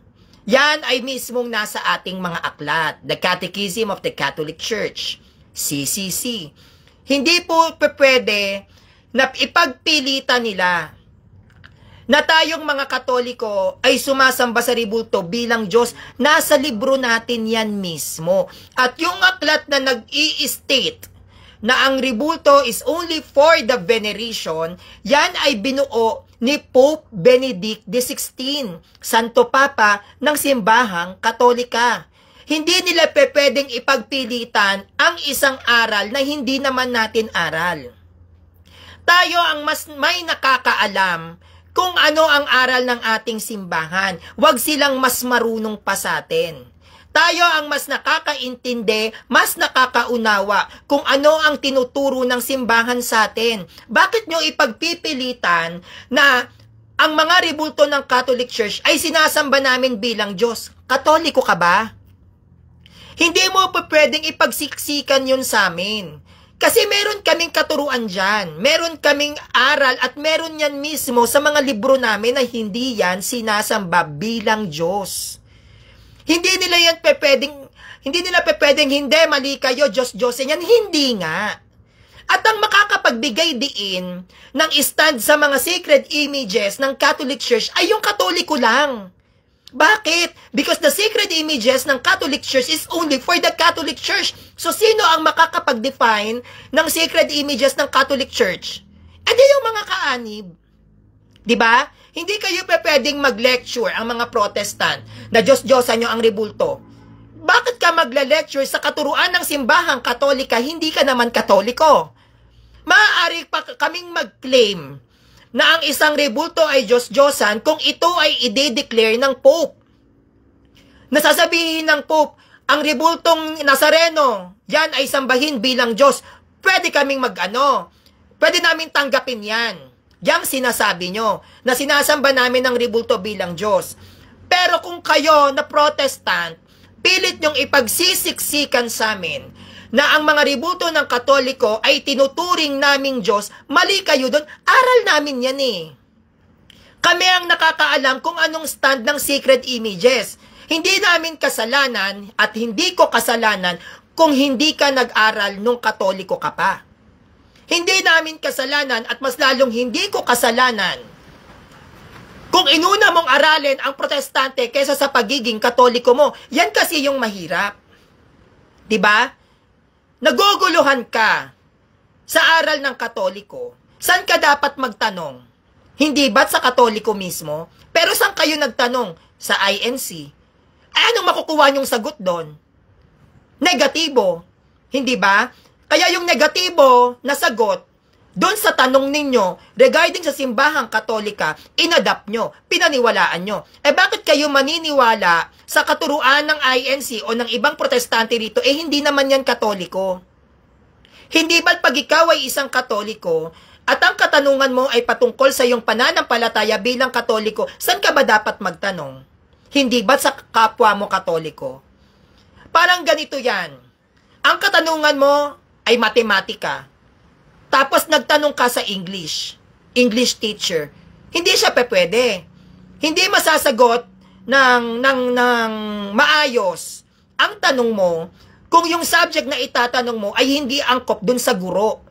Yan ay mismong nasa ating mga aklat, the Catechism of the Catholic Church, CCC. Hindi po pwede na ipagpilitan nila na tayong mga Katoliko ay sumasamba sa rebulto bilang Diyos. Nasa libro natin yan mismo. At yung aklat na nag-i-state na ang rebulto is only for the veneration, yan ay binuo ni Pope Benedict XVI, Santo Papa ng Simbahang Katolika. Hindi nila pwedeng ipagpilitan ang isang aral na hindi naman natin aral. Tayo ang mas may nakakaalam kung ano ang aral ng ating simbahan. Huwag silang mas marunong pa sa atin. Tayo ang mas nakakaintindi, mas nakakaunawa kung ano ang tinuturo ng simbahan sa atin. Bakit nyo ipagpipilitan na ang mga rebulto ng Catholic Church ay sinasamba namin bilang Diyos? Katoliko ka ba? Hindi mo pa pwedeng ipagsiksikan yun sa amin. Kasi meron kaming katuruan dyan, meron kaming aral at meron yan mismo sa mga libro namin na hindi yan sinasamba bilang Diyos. Hindi nila yan pwedeng, hindi, mali kayo, Diyos-Diyosin yan, hindi nga. At ang makakapagbigay diin ng stand sa mga sacred images ng Catholic Church ay yung Katoliko lang. Bakit? Because the sacred images ng Catholic Church is only for the Catholic Church. So, sino ang makakapag-define ng sacred images ng Catholic Church? E di yung mga kaanib. Diba? Hindi kayo pwedeng mag-lecture ang mga Protestant na Diyos-Diyosan nyo ang rebulto. Bakit ka magla-lecture sa katuruan ng simbahang Katolika, hindi ka naman Katoliko? Maaari pa kaming mag-claim na ang isang rebulto ay Diyos-Diyosan kung ito ay i-declare ng Pope. Nasasabihin ng Pope, ang rebultong Nazareno, yan ay sambahin bilang Diyos. Pwede kaming pwede namin tanggapin yan. Yang sinasabi nyo, na sinasamba namin ang rebulto bilang Diyos. Pero kung kayo na Protestant, pilit nyong ipagsisiksikan sa amin na ang mga rebulto ng Katoliko ay tinuturing naming Diyos, mali kayo doon, aral namin yan eh. Kami ang nakakaalam kung anong stand ng sacred images. Hindi namin kasalanan at hindi ko kasalanan kung hindi ka nag-aral nung Katoliko ka pa. Hindi namin kasalanan at mas lalong hindi ko kasalanan kung inuna mong aralin ang Protestante kaysa sa pagiging Katoliko mo. Yan kasi yung mahirap. Diba? Naguguluhan ka sa aral ng Katoliko. Saan ka dapat magtanong? Hindi ba't sa Katoliko mismo? Pero saan kayo nagtanong? Sa INC. Ay, anong makukuha niyong sagot doon? Negatibo. Hindi ba? Kaya yung negatibo na sagot, doon sa tanong ninyo, regarding sa simbahang Katolika, inadapt nyo, pinaniwalaan nyo. Eh bakit kayo maniniwala sa katuruan ng INC o ng ibang protestante rito? Eh hindi naman yan Katoliko. Hindi ba't pag ikaw ay isang Katoliko, at ang katanungan mo ay patungkol sa iyong pananampalataya bilang Katoliko, saan ka ba dapat magtanong? Hindi ba't sa kapwa mo Katoliko? Parang ganito yan. Ang katanungan mo ay matematika. Tapos nagtanong ka sa English teacher. Hindi siya pwede. Hindi masasagot ng maayos ang tanong mo kung yung subject na itatanong mo ay hindi angkop dun sa guro.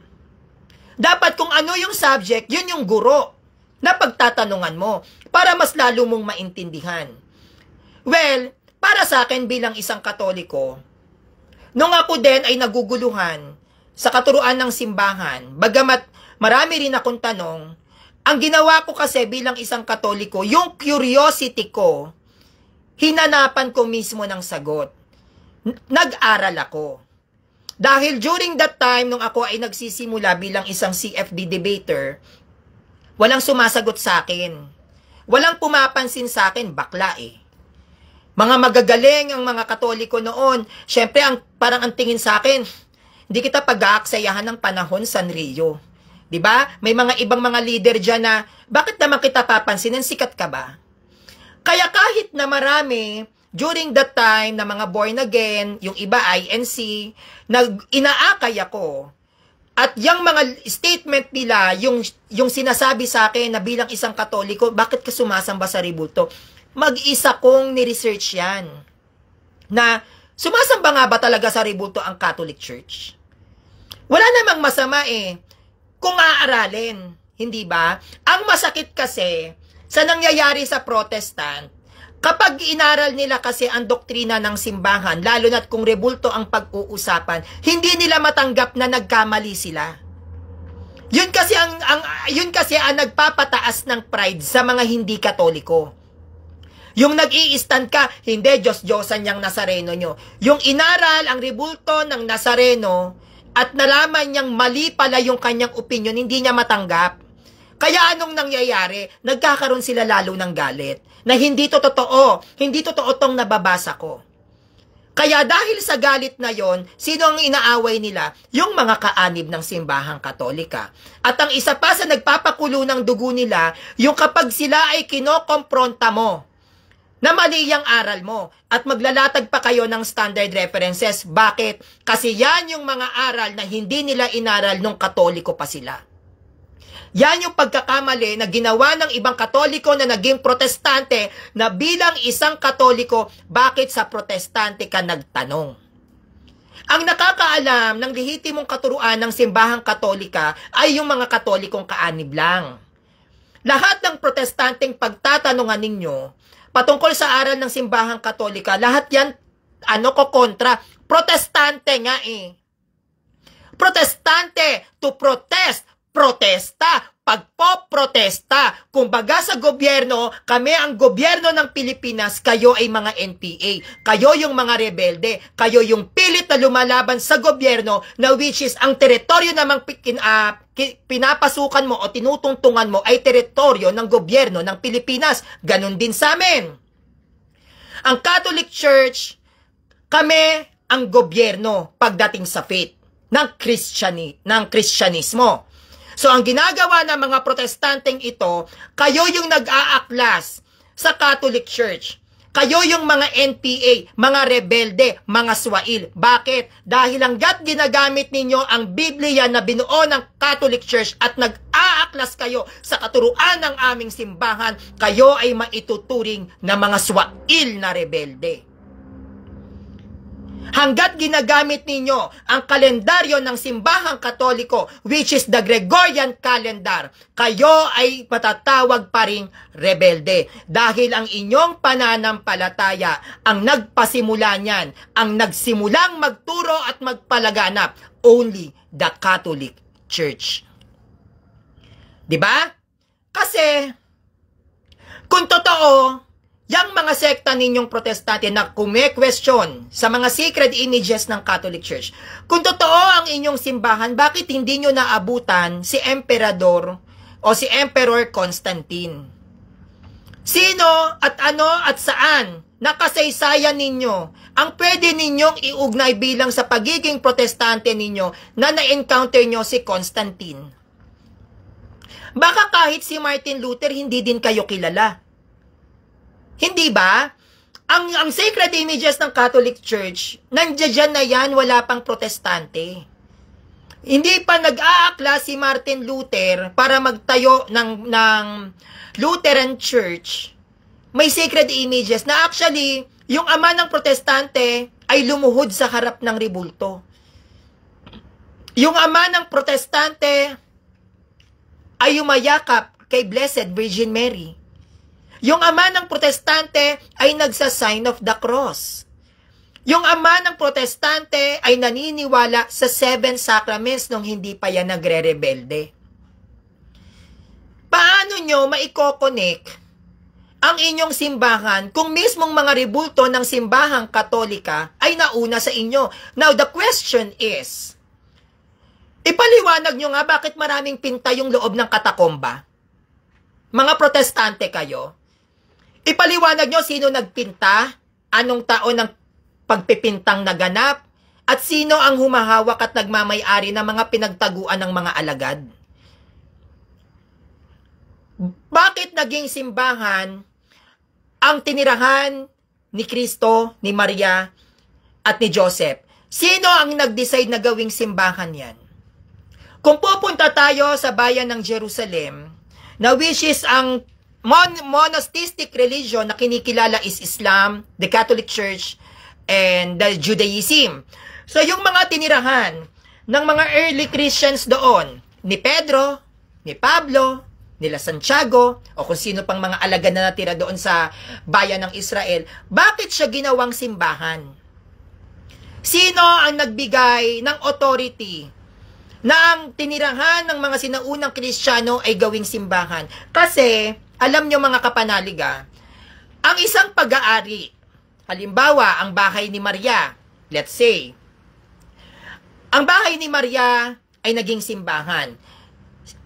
Dapat kung ano yung subject, yun yung guro na pagtatanungan mo para mas lalo mong maintindihan. Well, para sa akin bilang isang Katoliko, nung ako din ay naguguluhan sa katuruan ng simbahan, bagamat marami rin akong tanong, ang ginawa ko kasi bilang isang Katoliko, yung curiosity ko, hinanapan ko mismo ng sagot. Nag-aral ako. Dahil during that time, nung ako ay nagsisimula bilang isang CFD debater, walang sumasagot sa akin. Walang pumapansin sa akin, bakla eh. Mga magagaling ang mga Katoliko noon. Siyempre, parang ang tingin sa akin, hindi kita pag-aaksayahan ng panahon Sanrio. 'Di ba? May mga ibang mga leader diyan na, bakit naman kita papansinin? Sikat ka ba? Kaya kahit na marami, during that time na mga born again, yung iba INC, inaakay ako. At yung mga statement nila, yung sinasabi sa akin na bilang isang Katoliko, bakit ka sumasamba sa rebulto? Mag-isa kong ni-research yan. Na, sumasamba nga ba talaga sa rebulto ang Catholic Church? Wala namang masama eh, kung aaralin, hindi ba? Ang masakit kasi, sa nangyayari sa Protestant, kapag inaral nila kasi ang doktrina ng simbahan, lalo na't kung rebulto ang pag-uusapan, hindi nila matanggap na nagkamali sila. Yun kasi ang nagpapataas ng pride sa mga hindi Katoliko. Yung nag-i-stand ka, hindi, Diyos-Diyosan niyang Nazareno nyo. Yung inaral ang rebulto ng Nazareno at nalaman niyang mali pala yung kanyang opinion, hindi niya matanggap. Kaya anong nangyayari? Nagkakaroon sila lalo ng galit. Na hindi to totoo. Hindi totoo tong nababasa ko. Kaya dahil sa galit na yon, sino ang inaaway nila? Yung mga kaanib ng simbahang Katolika. At ang isa pa sa nagpapakulo ng dugo nila, yung kapag sila ay kinokompronta mo, na mali yung aral mo at maglalatag pa kayo ng standard references. Bakit? Kasi yan yung mga aral na hindi nila inaral nung Katoliko pa sila. Yan yung pagkakamali na ginawa ng ibang Katoliko na naging Protestante na bilang isang Katoliko, bakit sa Protestante ka nagtanong? Ang nakakaalam ng lehitimong katuruan ng simbahang Katolika ay yung mga Katolikong kaanib lang. Lahat ng Protestanteng pagtatanungan ninyo, patungkol sa aral ng simbahang Katolika, lahat yan, kontra. Protestante nga eh. Protestante, to protest, protesta, pagpoprotesta. Kumbaga sa gobyerno, kami ang gobyerno ng Pilipinas, kayo ay mga NPA. Kayo yung mga rebelde. Kayo yung pilit na lumalaban sa gobyerno na which is ang teritoryo namang pinapasukan mo o tinutungtungan mo ay teritoryo ng gobyerno ng Pilipinas. Ganon din sa amin. Ang Catholic Church, kami ang gobyerno pagdating sa faith ng Kristyanismo. So, ang ginagawa ng mga Protestanteng ito, kayo yung nag-aaklas sa Catholic Church. Kayo yung mga NPA, mga rebelde, mga swail. Bakit? Dahil hanggat ginagamit ninyo ang Biblia na binuo ng Catholic Church at nag-aaklas kayo sa katuruan ng aming simbahan, kayo ay maituturing na mga swail na rebelde. Hanggat ginagamit ninyo ang kalendaryo ng simbahang Katoliko, which is the Gregorian calendar, kayo ay matatawag pa ring rebelde. Dahil ang inyong pananampalataya, ang nagpasimula niyan, ang nagsimulang magturo at magpalaganap, only the Catholic Church. Diba? Kasi, kung totoo, yang mga sekta ninyong Protestante na kume-question sa mga sacred images ng Catholic Church, kung totoo ang inyong simbahan, bakit hindi nyo naabutan si Emperador o si Emperor Constantine? Sino at ano at saan nakasaysayan ninyo ang pwede ninyong iugnay bilang sa pagiging Protestante ninyo na na-encounter nyo si Constantine? Baka kahit si Martin Luther, hindi din kayo kilala. Hindi ba? Ang sacred images ng Catholic Church, nandiyan na yan, wala pang Protestante. Hindi pa nag-aakla si Martin Luther para magtayo ng Lutheran Church. May sacred images na actually, yung ama ng Protestante ay lumuhod sa harap ng rebulto. Yung ama ng Protestante ay umayakap kay Blessed Virgin Mary. Yung ama ng Protestante ay nagsa-sign of the cross. Yung ama ng Protestante ay naniniwala sa 7 sacraments nung hindi pa yan nagre-rebelde. Paano nyo maiko-connect ang inyong simbahan kung mismong mga rebulto ng simbahang Katolika ay nauna sa inyo? Now, the question is, ipaliwanag nyo nga bakit maraming pinta yung loob ng katakomba? Mga protestante kayo, ipaliwanag nyo sino nagpinta, anong taon ng pagpipintang naganap, at sino ang humahawak at nagmamay-ari ng mga pinagtaguan ng mga alagad. Bakit naging simbahan ang tinirahan ni Kristo, ni Maria, at ni Joseph? Sino ang nag-decide na gawing simbahan yan? Kung pupunta tayo sa bayan ng Jerusalem, na which is ang monasticistic religion na kinikilala is Islam, the Catholic Church, and the Judaism. So yung mga tinirahan ng mga early Christians doon, ni Pedro, ni Pablo, nila Santiago, o kung sino pang mga alagad na natira doon sa bayan ng Israel, bakit siya ginawang simbahan? Sino ang nagbigay ng authority na ang tinirahan ng mga sinaunang Kristiyano ay gawing simbahan? Kasi, alam nyo mga kapanaliga, ang isang pag-aari, halimbawa, ang bahay ni Maria, let's say, ang bahay ni Maria ay naging simbahan.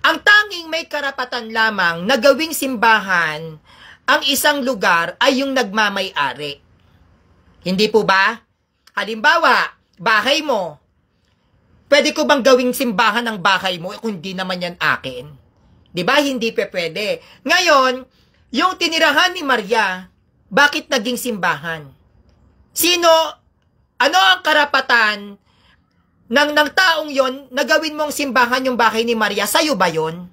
Ang tanging may karapatan lamang na gawing simbahan ang isang lugar ay yung nagmamay-ari. Hindi po ba? Halimbawa, bahay mo. Pwede ko bang gawing simbahan ang bahay mo kung hindi naman yan akin? Diba? Hindi pwede. Ngayon, yung tinirahan ni Maria, bakit naging simbahan? Sino, ano ang karapatan ng taong yon na gawin mong simbahan yung bahay ni Maria? Sa'yo ba yon?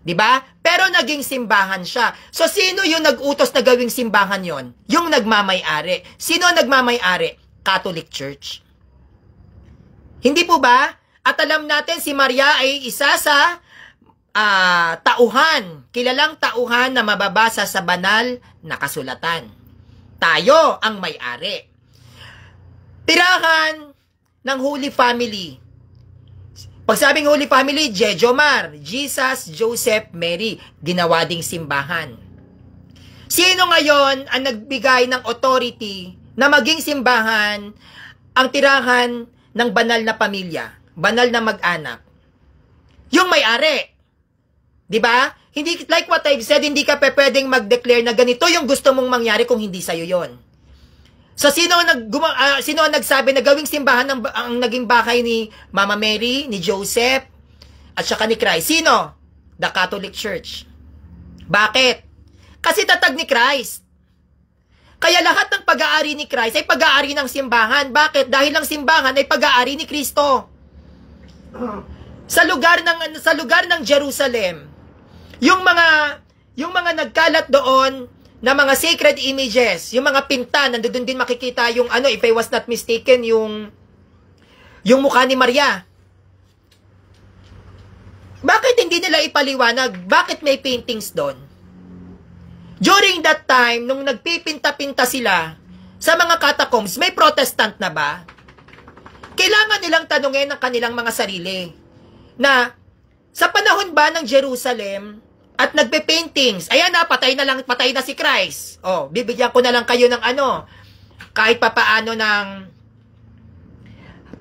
Diba? Pero naging simbahan siya. So, sino yung nag-utos na gawing simbahan yon? Yung nagmamay-ari. Sino ang nagmamay-ari? Catholic Church. Hindi po ba? At alam natin si Maria ay isa sa tauhan, kilalang tauhan na mababasa sa banal na kasulatan. Tayo ang may-ari. Tirahan ng Holy Family. Pag sabing Holy Family, Jejomar, Jesus, Joseph, Mary, ginawa ding simbahan. Sino ngayon ang nagbigay ng authority na maging simbahan ang tirahan ng banal na pamilya, banal na mag-anak? Yung may-ari. Diba? Hindi, like what I've said, hindi ka pwedeng mag-declare na ganito yung gusto mong mangyari kung hindi sa'yo yon. So, sino ang nagsabi na gawing simbahan ang naging bahay ni Mama Mary, ni Joseph, at saka ni Christ? Sino? The Catholic Church. Bakit? Kasi tatag ni Christ. Kaya lahat ng pag-aari ni Christ ay pag-aari ng simbahan. Bakit? Dahil ang simbahan ay pag-aari ni Kristo. Sa lugar ng Jerusalem, yung mga nagkalat doon na mga sacred images, yung mga pinta, nandoon din makikita yung if I was not mistaken, yung mukha ni Maria. Bakit hindi nila ipaliwanag? Bakit may paintings doon? During that time, nung nagpipinta-pinta sila sa mga catacombs, may Protestant na ba? Kailangan nilang tanungin ang kanilang mga sarili na sa panahon ba ng Jerusalem at nagpe-paintings, ayan na, patay na si Christ. Oh, bibigyan ko na lang kayo ng kahit papaano ng,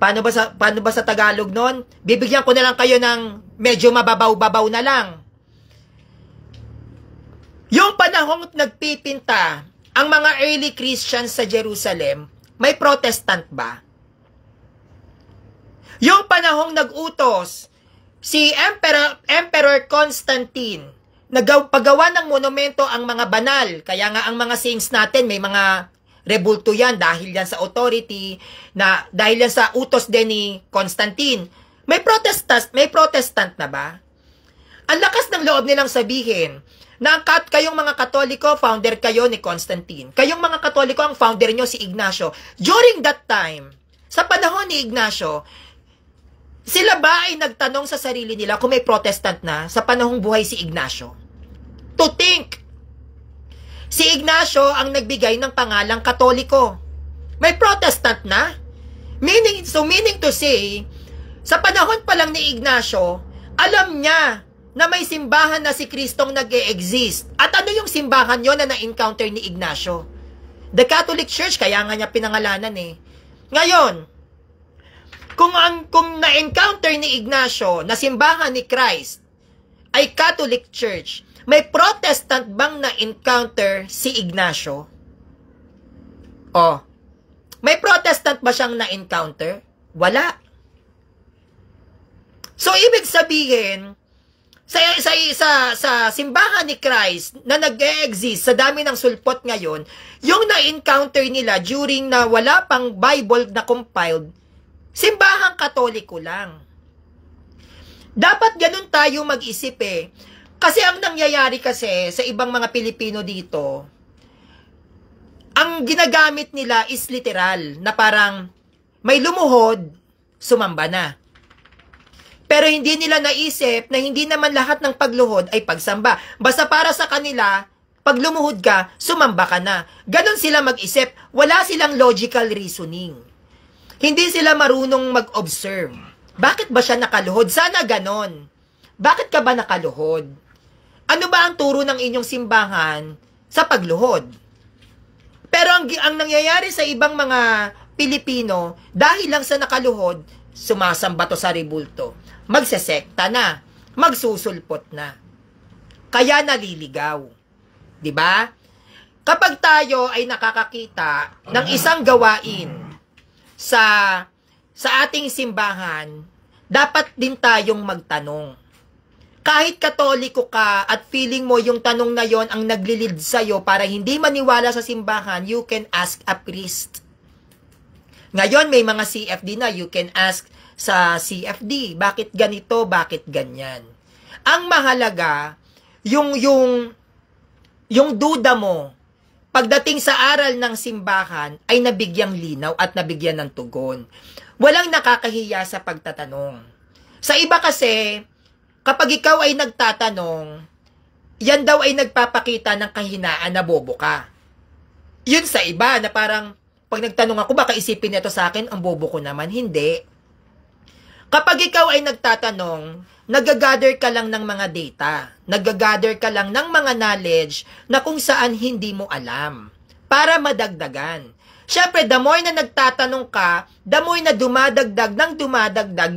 paano ba sa Tagalog nun? Bibigyan ko na lang kayo ng medyo mababaw-babaw na lang. Yung panahong nagpipinta ang mga early Christians sa Jerusalem, may Protestant ba? Yung panahong nag-utos si Emperor Constantine, nagpagawa ng monumento ang mga banal. Kaya nga ang mga saints natin, may mga rebulto yan dahil yan sa authority, dahil yan sa utos din ni Constantine. May Protestant na ba? Ang lakas ng loob nilang sabihin na kayong mga Katoliko, founder kayo ni Constantine. Kayong mga Katoliko, ang founder nyo si Ignacio. During that time, sa panahon ni Ignacio, sila ba ay nagtanong sa sarili nila kung may Protestant na sa panahong buhay si Ignacio? To think, si Ignacio ang nagbigay ng pangalang Katoliko. May Protestant na? Meaning to say, sa panahon pa lang ni Ignacio, alam niya na may simbahan na si Kristong nag-e-exist. At ano yung simbahan yon na na-encounter ni Ignacio? The Catholic Church, kaya nga niya pinangalanan eh. Ngayon, kung na-encounter ni Ignacio na simbahan ni Christ ay Catholic Church, may Protestant bang na-encounter si Ignacio? Oh, may Protestant ba siyang na-encounter? Wala. So, ibig sabihin, sa simbahan ni Christ na nag-e-exist sa dami ng sulpot ngayon, yung na-encounter nila during na wala pang Bible na compiled, simbahang Katoliko lang. Dapat ganun tayo mag-isip eh. Kasi ang nangyayari kasi sa ibang mga Pilipino dito, ang ginagamit nila is literal, na parang may lumuhod, sumamba na. Pero hindi nila naisip na hindi naman lahat ng pagluhod ay pagsamba. Basta para sa kanila, pag lumuhod ka, sumamba ka na. Ganon sila mag-isip. Wala silang logical reasoning. Hindi sila marunong mag-observe. Bakit ba siya nakaluhod? Sana ganon. Bakit ka ba nakaluhod? Ano ba ang turo ng inyong simbahan sa pagluhod? Pero ang nangyayari sa ibang mga Pilipino, dahil lang sa nakaluhod, sumasamba to sa rebulto. Magsesekta na, magsusulpot na. Kaya naliligaw. 'Di ba? Kapag tayo ay nakakakita ng isang gawain sa ating simbahan, dapat din tayong magtanong. Kahit Katoliko ka at feeling mo yung tanong na yon ang naglilid sa'yo para hindi maniwala sa simbahan, you can ask a priest. Ngayon, may mga CFD na, you can ask sa CFD, bakit ganito, bakit ganyan. Ang mahalaga, yung duda mo, pagdating sa aral ng simbahan, ay nabigyang linaw at nabigyan ng tugon. Walang nakakahiya sa pagtatanong. Sa iba kasi, kapag ikaw ay nagtatanong, yan daw ay nagpapakita ng kahinaan na bobo ka. Yun sa iba, na parang, pag nagtanong ako, baka isipin nito sa akin, ang bobo ko naman. Hindi. Kapag ikaw ay nagtatanong, nagagather ka lang ng mga data, nagagather ka lang ng mga knowledge na kung saan hindi mo alam, para madagdagan. Siyempre, the more na nagtatanong ka, the more na dumadagdag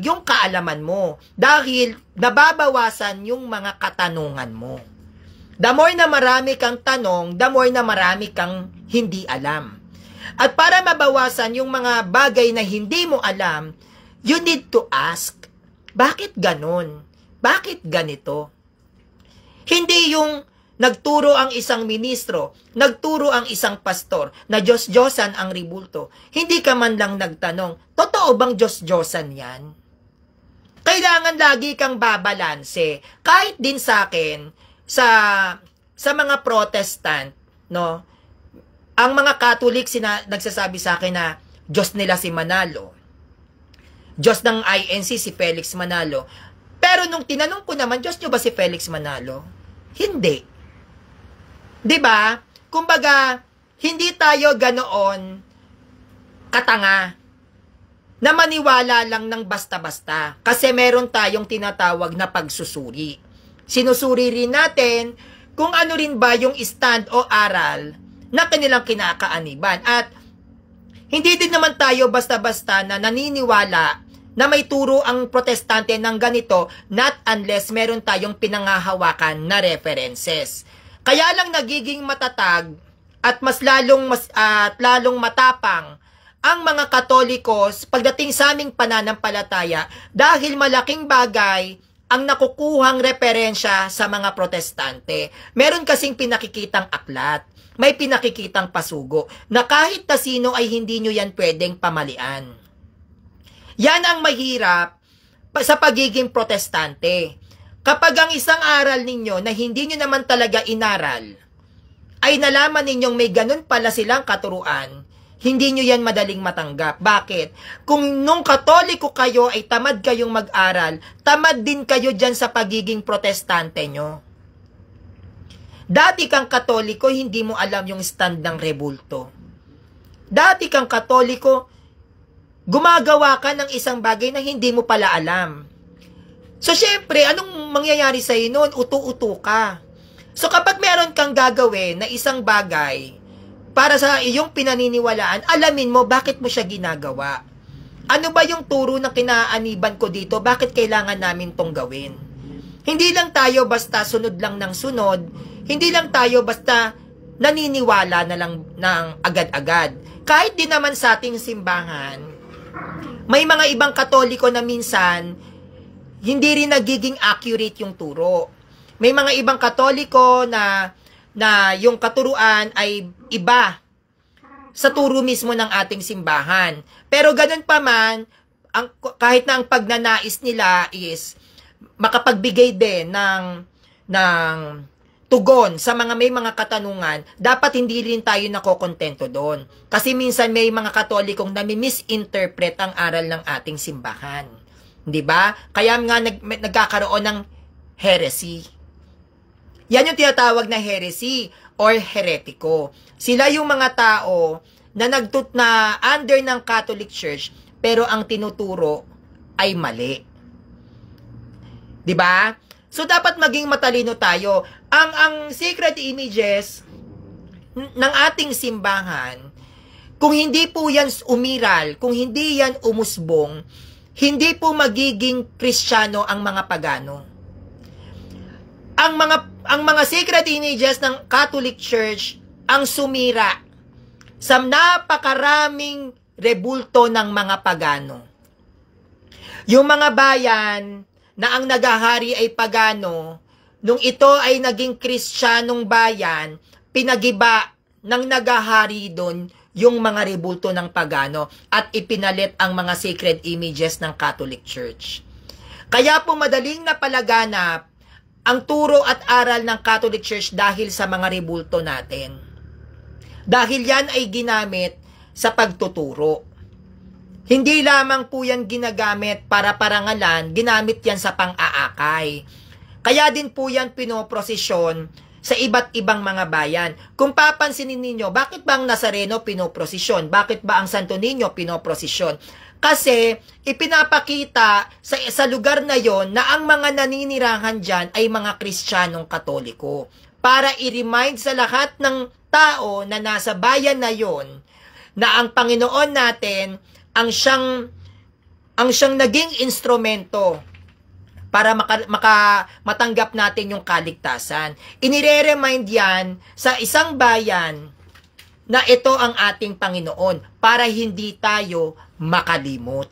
yung kaalaman mo, dahil nababawasan yung mga katanungan mo. The more na marami kang tanong, the more na marami kang hindi alam. At para mabawasan yung mga bagay na hindi mo alam, you need to ask, bakit ganon? Bakit ganito? Hindi yung nagturo ang isang ministro, nagturo ang isang pastor, na Diyos-Diyosan ang rebulto. Hindi ka man lang nagtanong, totoo bang Diyos-Diyosan yan? Kailangan lagi kang babalanse. Kahit din sa akin, sa mga Protestant, no? Ang mga Catholic nagsasabi sa akin na Diyos nila si Manalo. Diyos ng INC si Felix Manalo. Pero nung tinanong ko naman, Diyos nyo ba si Felix Manalo? Hindi. 'Di ba? Kumbaga, hindi tayo ganoon katanga na maniwala lang ng basta-basta. Kasi meron tayong tinatawag na pagsusuri. Sinusuri rin natin kung ano rin ba yung stand o aral na kanilang kinakaaniban. At hindi din naman tayo basta-basta na naniniwala na may turo ang protestante ng ganito, not unless meron tayong pinangahawakan na references. Kaya lang nagiging matatag at lalong matapang ang mga Katolikos pagdating sa aming pananampalataya dahil malaking bagay ang nakukuhang referensya sa mga protestante. Meron kasing pinakikitang aklat, may pinakikitang pasugo, na kahit na sino ay hindi nyo yan pwedeng pamalian. Yan ang mahirap sa pagiging protestante. Kapag ang isang aral ninyo na hindi nyo naman talaga inaral, ay nalaman ninyong may ganun pala silang katuruan, hindi nyo yan madaling matanggap. Bakit? Kung nung Katoliko kayo ay tamad kayong mag-aral, tamad din kayo dyan sa pagiging protestante nyo. Dati kang Katoliko, hindi mo alam yung stand ng rebulto. Dati kang Katoliko, gumagawa ka ng isang bagay na hindi mo pala alam. So, syempre, anong mangyayari sa'yo nun, utu-utu ka. So kapag meron kang gagawin na isang bagay para sa iyong pinaniniwalaan, alamin mo bakit mo siya ginagawa. Ano ba yung turo na kinaaniban ko dito? Bakit kailangan namin tong gawin? Hindi lang tayo basta sunod lang ng sunod. Hindi lang tayo basta naniniwala na lang ng agad-agad. Kahit din naman sa ating simbahan, may mga ibang Katoliko na minsan, hindi rin nagiging accurate yung turo. May mga ibang Katoliko na yung katuruan ay iba sa turo mismo ng ating simbahan. Pero ganun pa man, kahit na ang pagnanais nila is makapagbigay din ng tugon sa may mga katanungan, dapat hindi rin tayo nakokontento doon. Kasi minsan may mga Katolikong nami-misinterpret ang aral ng ating simbahan. Di ba? Kaya nga nagkakaroon ng heresy. Yan yung tinatawag na heresy or heretiko. Sila yung mga tao na under ng Catholic Church pero ang tinuturo ay mali. 'Di ba? So dapat maging matalino tayo. Ang sacred images ng ating simbahan, kung hindi po yan umiral, kung hindi yan umusbong, hindi po magiging Kristiyano ang mga pagano. Ang mga sacred images ng Catholic Church ang sumira sa napakaraming rebulto ng mga pagano. Yung mga bayan na ang nagahari ay pagano, nung ito ay naging Kristiyanong bayan, pinagiba ng nagahari doon yung mga rebulto ng pagano at ipinalit ang mga sacred images ng Catholic Church. Kaya po madaling napalaganap ang turo at aral ng Catholic Church dahil sa mga rebulto natin. Dahil yan ay ginamit sa pagtuturo. Hindi lamang po yan ginagamit para parangalan, ginamit yan sa pang-aakay. Kaya din po yan pinoprosesyon sa iba't ibang mga bayan. Kung papansinin ninyo, bakit ba ang Nazareno pinoprosesyon? Bakit ba ang Santo Niño pinoprosesyon? Kasi ipinapakita sa lugar na yon na ang mga naninirahan dyan ay mga Kristiyanong Katoliko. Para i-remind sa lahat ng tao na nasa bayan na yon na ang Panginoon natin ang siyang naging instrumento para matanggap natin yung kaligtasan. Inire-remind yan sa isang bayan na ito ang ating Panginoon para hindi tayo makalimot.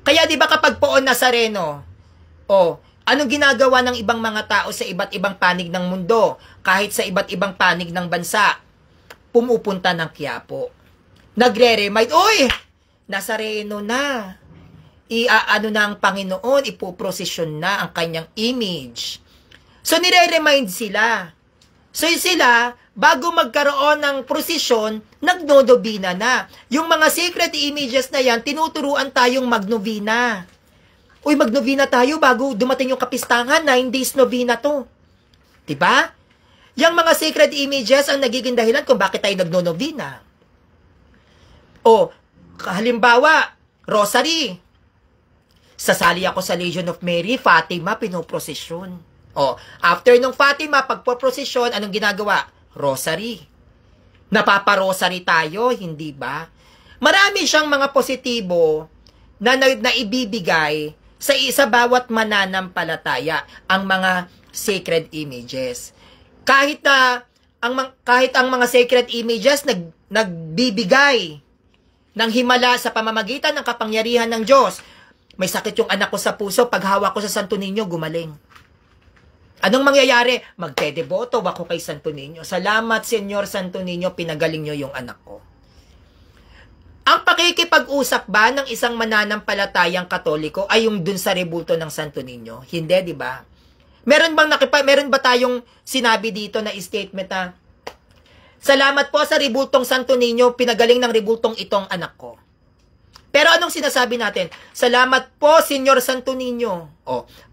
Kaya di ba kapag poon Nazareno, anong ginagawa ng ibang mga tao sa iba't ibang panig ng mundo, kahit sa iba't ibang panig ng bansa, pumupunta ng Quiapo. Nagre-remind, Nazareno na. Ano na ang Panginoon, ipoprosesyon na ang kanyang image. So, nire-remind sila. So, sila, bago magkaroon ng prosesyon, nagdodobina na. Yung mga sacred images na yan, tinuturuan tayong magnovina. Magnovina tayo bago dumating yung kapistangan, 9 days novena to. Diba? Yung mga sacred images ang nagiging dahilan kung bakit tayo nagnonovina. Halimbawa, rosary. Sasali ako sa Legion of Mary, Fatima, pinoprosesyon. After nung Fatima, pagpoprosesyon, anong ginagawa? Rosary. Napaparosary tayo, hindi ba? Marami siyang mga positibo na ibibigay sa bawat mananampalataya ang mga sacred images. Kahit ang mga sacred images nagbibigay ng himala sa pamamagitan ng kapangyarihan ng Diyos. May sakit yung anak ko sa puso, pag hawak ko sa Santo Niño, gumaling. Anong mangyayari? Magdedeboto ako kay Santo Niño. Salamat, Senyor Santo Niño, pinagaling nyo yung anak ko. Ang pakikipag-usap ba ng isang mananampalatayang Katoliko ay yung dun sa rebulto ng Santo Niño? Hindi, di ba? Meron ba tayong sinabi dito na statement na, salamat po sa rebultong Santo Niño, pinagaling ng rebultong itong anak ko. Pero anong sinasabi natin? Salamat po, Senyor Santo Niño.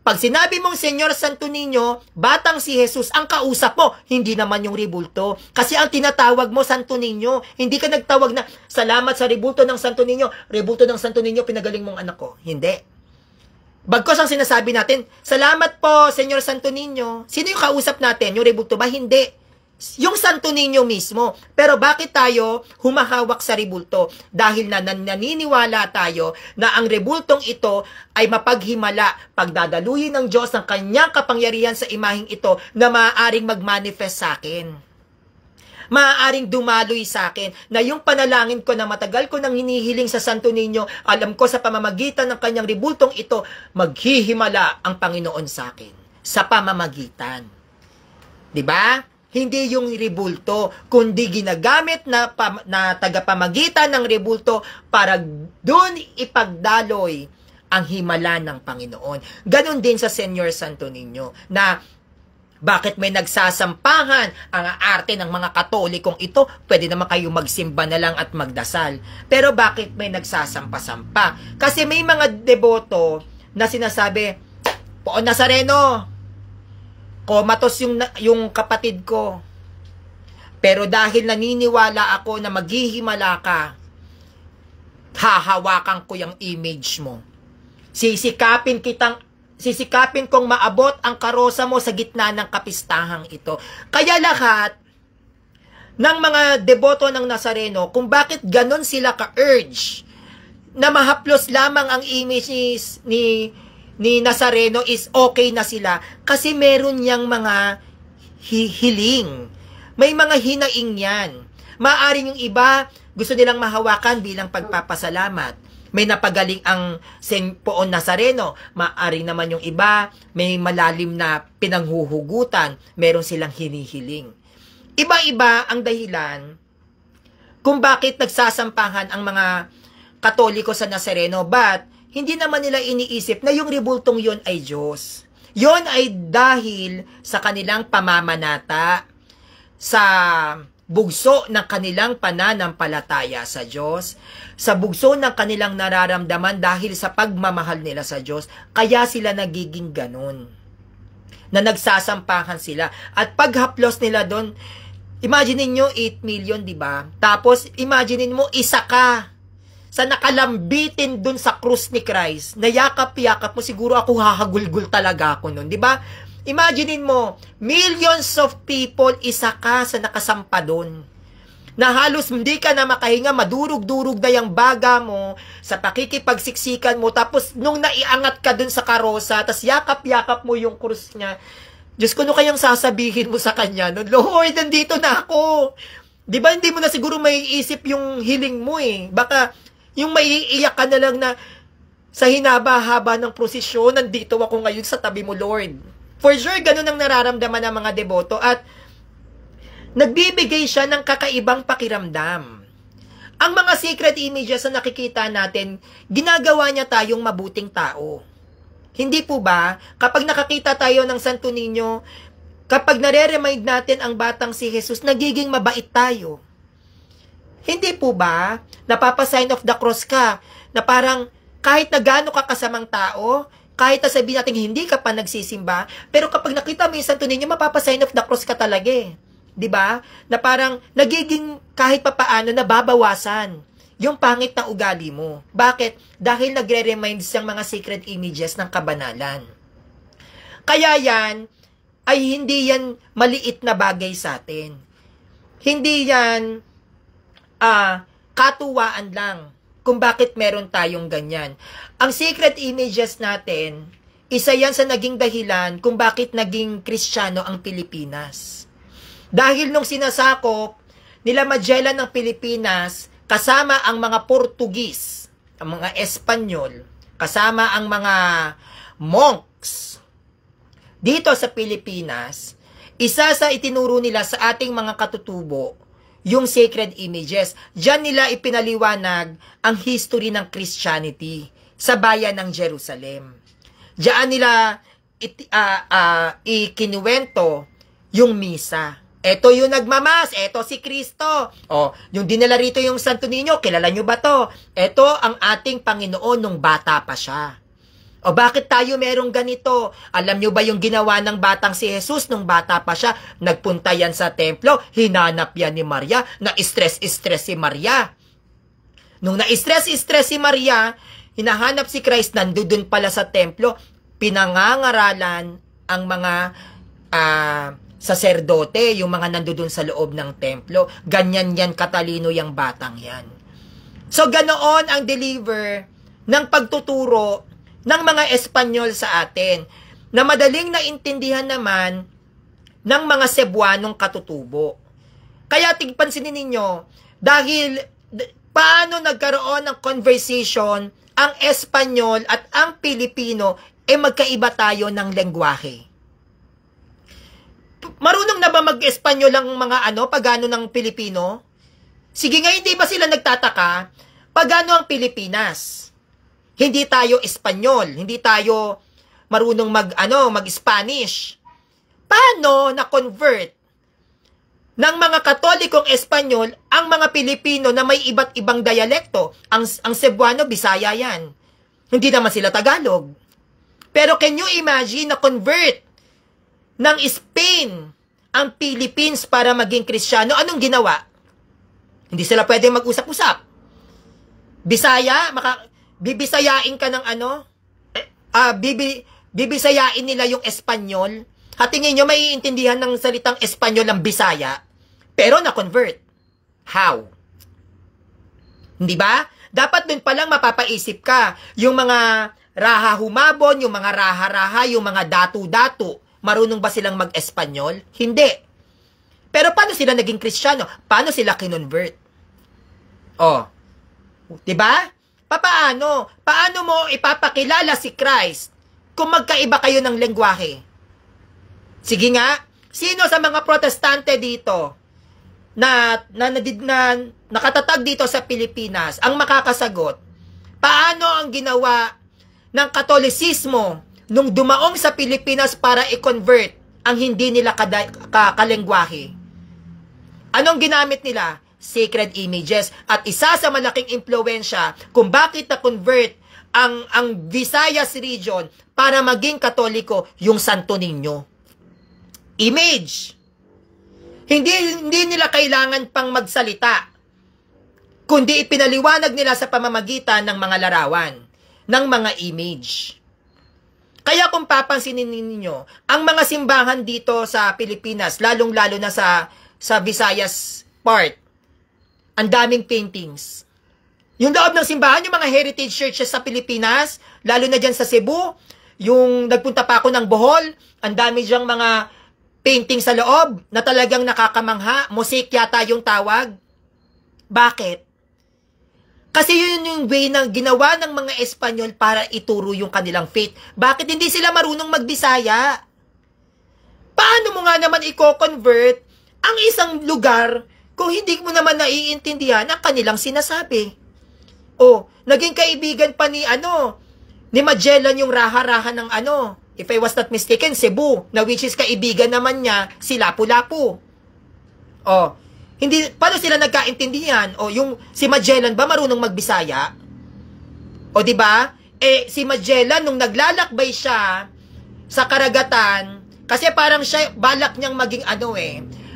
Pag sinabi mong Senyor Santo Niño, batang si Jesus ang kausap mo, hindi naman yung rebulto. Kasi ang tinatawag mo, Santo Niño, hindi ka nagtawag na, salamat sa rebulto ng Santo Niño, rebulto ng Santo Niño, pinagaling mong anak ko. Hindi. Bagkos ang sinasabi natin, salamat po, Senyor Santo Niño. Sino yung kausap natin? Yung rebulto ba? Hindi. Yung Santo Niño mismo. Pero bakit tayo humahawak sa rebulto? Dahil naniniwala tayo na ang rebultong ito ay mapaghimala, pagdadaluyin ng Diyos ng kanyang kapangyarihan sa imaheng ito na maaaring mag-manifest sa akin. Maaaring dumaloy sa akin na yung panalangin ko na matagal ko nang hinihiling sa Santo Niño, alam ko sa pamamagitan ng kanyang rebultong ito, maghihimala ang Panginoon sa akin. Sa pamamagitan. 'Di ba? Hindi yung rebulto, kundi ginagamit na tagapamagitan ng rebulto para doon ipagdaloy ang himala ng Panginoon. Ganon din sa Senyor Santo Niño na bakit may nagsasampahan ang arte ng mga Katolikong ito? Pwede naman kayo magsimba na lang at magdasal. Pero bakit may nagsasampa-sampa? Kasi may mga deboto na sinasabi, Poon Nazareno, komatos yung kapatid ko. Pero dahil naniniwala ako na maghihimala ka, hahawakan ko yung image mo. Sisikapin kong maabot ang karosa mo sa gitna ng kapistahang ito. Kaya lahat ng mga deboto ng Nazareno, kung bakit ganon sila ka-urge na mahaplos lamang ang image ni Nazareno is okay na sila. Kasi meron niyang mga hiling. May mga hinaing yan. Maaring yung iba, gusto nilang mahawakan bilang pagpapasalamat. May napagaling ang Poon Nazareno. Maaring naman yung iba, may malalim na pinanghuhugutan. Meron silang hinihiling. Iba-iba ang dahilan kung bakit nagsasampahan ang mga Katoliko sa Nazareno. But, hindi naman nila iniisip na yung rebultong yon ay Diyos. Yon ay dahil sa kanilang pamamanata, sa bugso ng kanilang pananampalataya sa Diyos, sa bugso ng kanilang nararamdaman dahil sa pagmamahal nila sa Diyos, kaya sila nagiging ganun. Na nagsasampahan sila. At paghaplos nila doon, imagine niyo 8 million, di ba? Tapos, imagine mo, isa ka sa nakalambitin doon sa krus ni Christ, na yakap-yakap mo, siguro ako hahagulgul talaga ako noon, di ba? Imaginein mo, millions of people, isa ka sa nakasampa doon. Na halos hindi ka na makahinga, madurog-durog na yung baga mo, sa pakikipagsiksikan mo, tapos nung naiangat ka doon sa karosa, tapos yakap-yakap mo yung krus niya, Diyos ko, ano kayang sasabihin mo sa kanya? No, Lord, nandito na ako. Di ba, hindi mo na siguro maiisip yung hiling mo eh. Baka, yung maiiyak ka na lang na, sa hinaba-haba ng prosesyon, nandito ako ngayon sa tabi mo, Lord. For sure, ganun ang nararamdaman ng mga deboto at nagbibigay siya ng kakaibang pakiramdam. Ang mga sacred images na nakikita natin, ginagawa niya tayong mabuting tao. Hindi po ba? Kapag nakakita tayo ng Santo Niño, kapag nare-remind natin ang batang si Jesus, nagiging mabait tayo. Hindi po ba? Napapasign of the cross ka, na parang kahit na gaano ka kasamang tao, kahit na sabihin natin hindi ka pa nagsisimba, pero kapag nakita mo yung Santo Niño, mapapasign of the cross ka talaga eh. 'Di ba? Na parang nagiging kahit papaano nababawasan yung pangit na ugali mo. Bakit? Dahil nagre-remind siyang mga sacred images ng kabanalan. Kaya yan ay hindi yan maliit na bagay sa atin. Hindi yan katuwaan lang kung bakit meron tayong ganyan. Ang sacred images natin, isa yan sa naging dahilan kung bakit naging Kristiyano ang Pilipinas. Dahil nung sinasakop nila Magellan ng Pilipinas, kasama ang mga Portugis, ang mga Espanyol, kasama ang mga monks dito sa Pilipinas, isa sa itinuro nila sa ating mga katutubo, yung sacred images. Diyan nila ipinaliwanag ang history ng Christianity sa bayan ng Jerusalem. Diyan nila ikinuwento yung misa. Ito yung nagmamas, ito si Kristo. O, yung dinala rito yung Santo Niño, kilala nyo ba to? Ito ang ating Panginoon nung bata pa siya. O bakit tayo merong ganito? Alam nyo ba yung ginawa ng batang si Jesus nung bata pa siya? Nagpunta yan sa templo, hinanap yan ni Maria, na-stress si Maria. Nung na-stress si Maria, hinahanap si Christ, nandun pala sa templo, pinangangaralan ang mga saserdote, yung mga nandun sa loob ng templo. Ganyan yan katalino yung batang yan. So, ganoon ang deliver ng pagtuturo ng mga Espanyol sa atin, na madaling naintindihan naman ng mga Cebuanong katutubo. Kaya tigpansinin ninyo, dahil paano nagkaroon ng conversation ang Espanyol at ang Pilipino, magkaiba tayo ng lengguwahe. Marunong na ba mag-Espanyol ang mga pagano ng Pilipino? Sige nga, hindi ba sila nagtataka? Pagano ang Pilipinas? Hindi tayo Espanyol, hindi tayo marunong mag-Spanish. Paano na-convert ng mga Katolikong Espanyol ang mga Pilipino na may iba't ibang dialekto? Ang Cebuano, Bisaya yan. Hindi naman sila Tagalog. Pero can you imagine na convert ng Spain ang Philippines para maging Kristiyano? Anong ginawa? Hindi sila pwedeng mag-usap-usap. Bisaya, bibisayain ka ng bibisayain nila yung Espanyol. Tingin nyo, maiintindihan ng salitang Espanyol ang Bisaya, pero na-convert. How? Hindi ba? Dapat dun palang mapapaisip ka, yung mga raha humabon, yung mga raha-raha, yung mga datu-datu, marunong ba silang mag-Espanyol? Hindi. Pero paano sila naging Kristiyano? Paano sila kinonvert? Oh. Diba? Paano? Paano mo ipapakilala si Christ kung magkaiba kayo ng lengguwahe? Sige nga, sino sa mga protestante dito na nakatatag dito sa Pilipinas ang makakasagot? Paano ang ginawa ng Katolisismo nung dumaong sa Pilipinas para i-convert ang hindi nila kalengguwahe? Anong ginamit nila? Sacred images. At isa sa malaking impluwensya kung bakit na-convert ang Visayas region para maging Katoliko, yung Santo Niño. Image. Hindi nila kailangan pang magsalita, kundi ipinaliwanag nila sa pamamagitan ng mga larawan, ng mga image. Kaya kung papansinin ninyo, ang mga simbahan dito sa Pilipinas, lalong-lalo na sa Visayas part, ang daming paintings. Yung loob ng simbahan, yung mga heritage churches sa Pilipinas, lalo na dyan sa Cebu, yung nagpunta pa ako ng Bohol, ang dami dyang mga painting sa loob na talagang nakakamangha. Mosaic yata yung tawag. Bakit? Kasi yun yung way na ginawa ng mga Espanyol para ituro yung kanilang faith. Bakit hindi sila marunong magbisaya? Paano mo nga naman i-convert ang isang lugar kung hindi mo naman naiintindihan ang kanilang sinasabi? O, naging kaibigan pa ni Magellan yung raha-raha ng if I was not mistaken, Cebu, na which is kaibigan naman niya si Lapu-Lapu. O, paano sila nagkaintindihan? O, yung si Magellan ba marunong magbisaya? O, di ba? Si Magellan, nung naglalakbay siya sa karagatan, kasi parang siya, balak niyang maging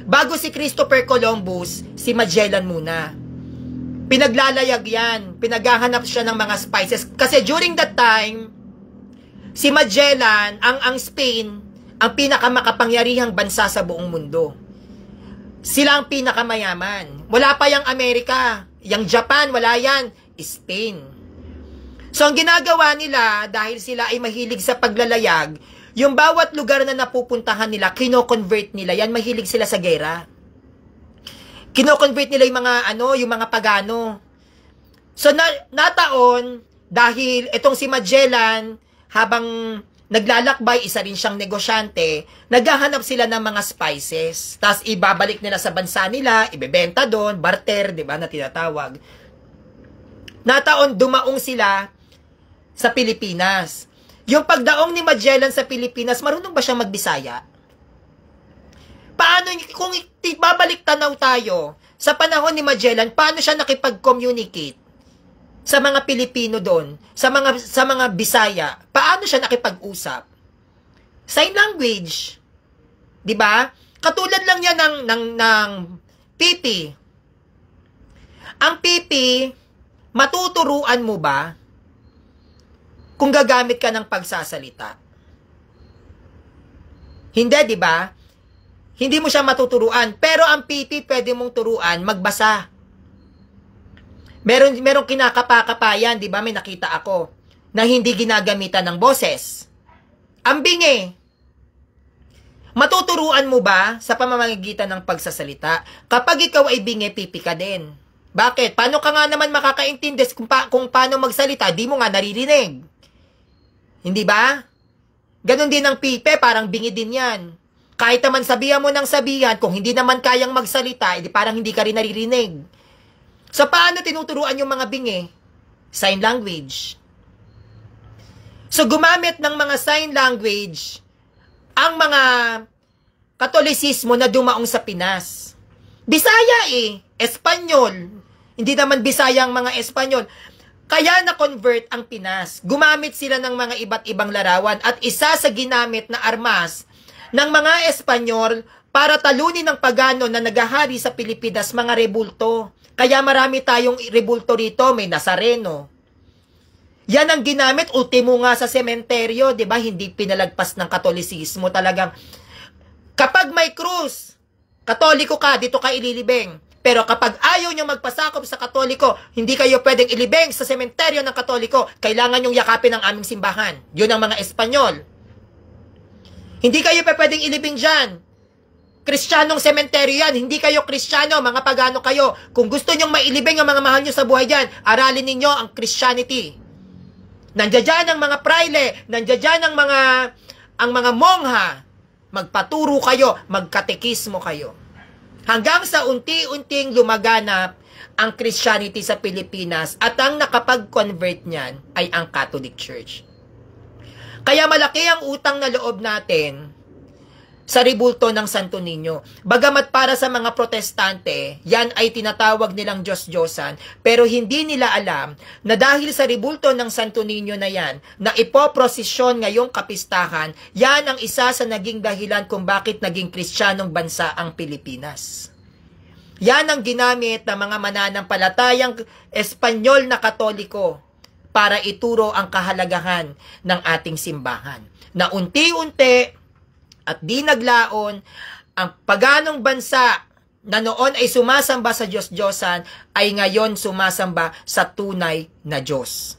bago si Christopher Columbus, si Magellan muna. Pinaglalayag yan. Pinaghahanap siya ng mga spices. Kasi during that time, si Magellan, ang Spain, ang pinakamakapangyarihang bansa sa buong mundo. Sila ang pinakamayaman. Wala pa yung Amerika. Yung Japan, wala yan. Spain. So, ang ginagawa nila, dahil sila ay mahilig sa paglalayag, yung bawat lugar na napupuntahan nila, kino-convert nila. Yan, mahilig sila sa gera. Kino-convert nila yung mga pagano. So, nataon, dahil itong si Magellan, habang naglalakbay, isa rin siyang negosyante, naghahanap sila ng mga spices. Tapos, ibabalik nila sa bansa nila, ibebenta doon, barter, di ba, na tinatawag. Nataon, dumaong sila sa Pilipinas. Yung pagdaong ni Magellan sa Pilipinas, marunong ba siya magbisaya? Paano, kung babalik tanaw tayo, sa panahon ni Magellan, paano siya nakipag-communicate sa mga Pilipino doon, sa mga Bisaya? Paano siya nakipag-usap? Sign language. 'Di ba? Katulad lang yan ng pipi. Ang pipi, matuturuan mo ba kung gagamit ka ng pagsasalita. Hindi, di ba? Hindi mo siya matuturuan. Pero ang PT, pwede mong turuan, magbasa. Merong kinakapa-kapayan, di ba? May nakita ako na hindi ginagamitan ng boses. Ang bingi. Matuturuan mo ba sa pamamagitan ng pagsasalita? Kapag ikaw ay bingi, pipi ka din. Bakit? Paano ka nga naman makakaintindi kung paano magsalita? Di mo nga naririnig. Hindi ba? Ganon din ang pipe, parang bingi din yan. Kahit naman sabihan mo ng sabihan, kung hindi naman kayang magsalita, edi parang hindi ka rin naririnig. So, paano tinuturuan yung mga bingi? Sign language. So, gumamit ng mga sign language ang mga Katolisismo na dumaong sa Pinas. Bisaya Espanyol. Hindi naman Bisaya ang mga Espanyol. Kaya na-convert ang Pinas. Gumamit sila ng mga iba't ibang larawan at isa sa ginamit na armas ng mga Espanyol para talunin ng pagano na nagahari sa Pilipinas, mga rebulto. Kaya marami tayong rebulto rito, may Nazareno. Yan ang ginamit, ultimo nga sa sementeryo, di ba? Hindi pinalagpas ng Katolisismo talagang. Kapag may krus, Katoliko ka, dito ka ililibing. Pero kapag ayaw nyo magpasakop sa Katoliko, hindi kayo pwedeng ilibing sa sementeryo ng Katoliko. Kailangan nyong yakapin ang aming simbahan. Yun ang mga Espanyol. Hindi kayo pwedeng ilibing dyan. Kristiyanong sementeryo yan. Hindi kayo Kristiyano, mga pagano kayo. Kung gusto nyong mailibing ang mga mahal nyo sa buhay dyan, aralin ninyo ang Christianity. Nandiyan dyan ang mga praile, nandiyan dyan ang mga mongha. Magpaturo kayo, magkatekismo kayo. Hanggang sa unti-unting lumaganap ang Christianity sa Pilipinas at ang nakapag-convert niyan ay ang Catholic Church. Kaya malaki ang utang na loob natin sa rebulto ng Santo Niño. Bagamat para sa mga protestante, yan ay tinatawag nilang Diyos-Diyosan, pero hindi nila alam na dahil sa rebulto ng Santo Niño na yan, na ipoprosesyon ngayong kapistahan, yan ang isa sa naging dahilan kung bakit naging Kristiyanong bansa ang Pilipinas. Yan ang ginamit ng mga mananampalatayang Espanyol na Katoliko para ituro ang kahalagahan ng ating simbahan. Na unti-unti at di naglaon, ang paganong bansa na noon ay sumasamba sa Diyos-Diyosan ay ngayon sumasamba sa tunay na Diyos.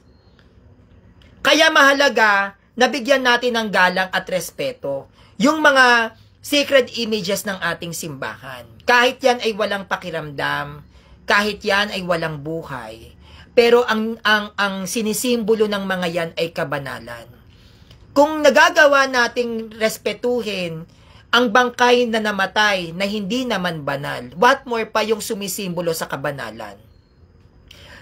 Kaya mahalaga na bigyan natin ng galang at respeto yung mga sacred images ng ating simbahan. Kahit yan ay walang pakiramdam, kahit yan ay walang buhay, pero ang sinisimbolo ng mga yan ay kabanalan. Kung nagagawa nating respetuhin ang bangkay na namatay na hindi naman banal, what more pa yung sumisimbolo sa kabanalan?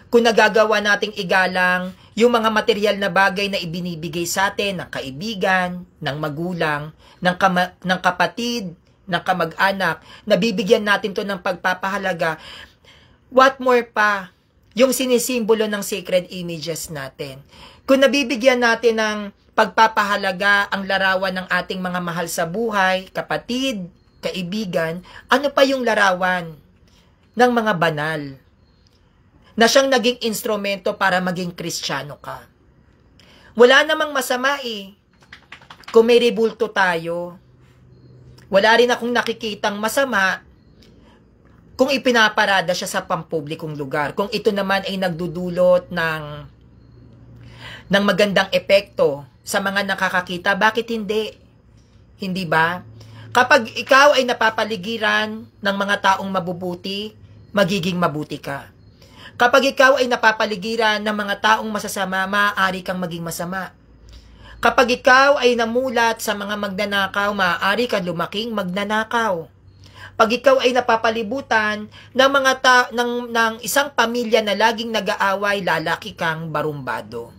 Kung nagagawa nating igalang yung mga material na bagay na ibinibigay sa atin ng kaibigan, ng magulang, ng kapatid, ng kamag-anak, nabibigyan natin to ng pagpapahalaga, what more pa yung sinisimbolo ng sacred images natin? Kung nabibigyan natin ng pagpapahalaga ang larawan ng ating mga mahal sa buhay, kapatid, kaibigan, ano pa yung larawan ng mga banal na siyang naging instrumento para maging Kristiyano ka? Wala namang masama kung may rebulto tayo. Wala rin akong nakikitang masama kung ipinaparada siya sa pampublikong lugar. Kung ito naman ay nagdudulot ng magandang epekto sa mga nakakakita, bakit hindi? Hindi ba? Kapag ikaw ay napapaligiran ng mga taong mabubuti, magiging mabuti ka. Kapag ikaw ay napapaligiran ng mga taong masasama, maaari kang maging masama. Kapag ikaw ay namulat sa mga magnanakaw, maaari kang lumaking magnanakaw. Pag ikaw ay napapalibutan ng isang pamilya na laging nag-aaway, lalaki kang barumbado.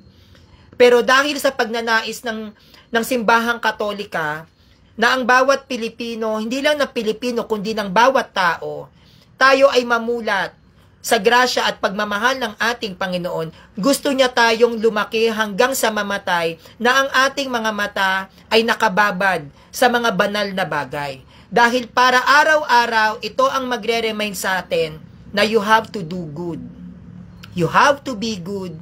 Pero dahil sa pagnanais ng simbahang Katolika, na ang bawat Pilipino, hindi lang na Pilipino, kundi ng bawat tao, tayo ay mamulat sa grasya at pagmamahal ng ating Panginoon. Gusto niya tayong lumaki hanggang sa mamatay, na ang ating mga mata ay nakababad sa mga banal na bagay. Dahil para araw-araw, ito ang magre-remind sa atin na you have to do good. You have to be good.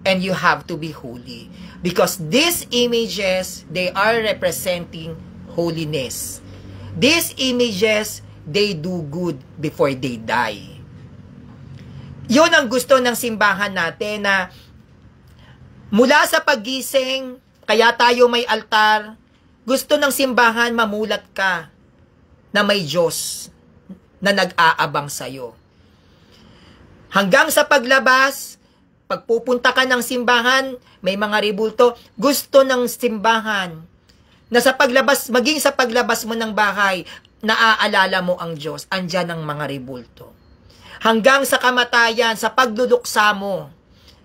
and you have to be holy. Because these images, they are representing holiness. These images, they do good before they die. Yun ang gusto ng simbahan natin, na mula sa paggising, kaya tayo may altar, gusto ng simbahan mamulat ka na may Diyos na nag-aabang sa'yo. Hanggang sa paglabas, pagpupunta ka ng simbahan, may mga rebulto, gusto ng simbahan na sa paglabas, maging sa paglabas mo ng bahay, naaalala mo ang Diyos, andyan ang mga rebulto. Hanggang sa kamatayan, sa pagluluksa mo,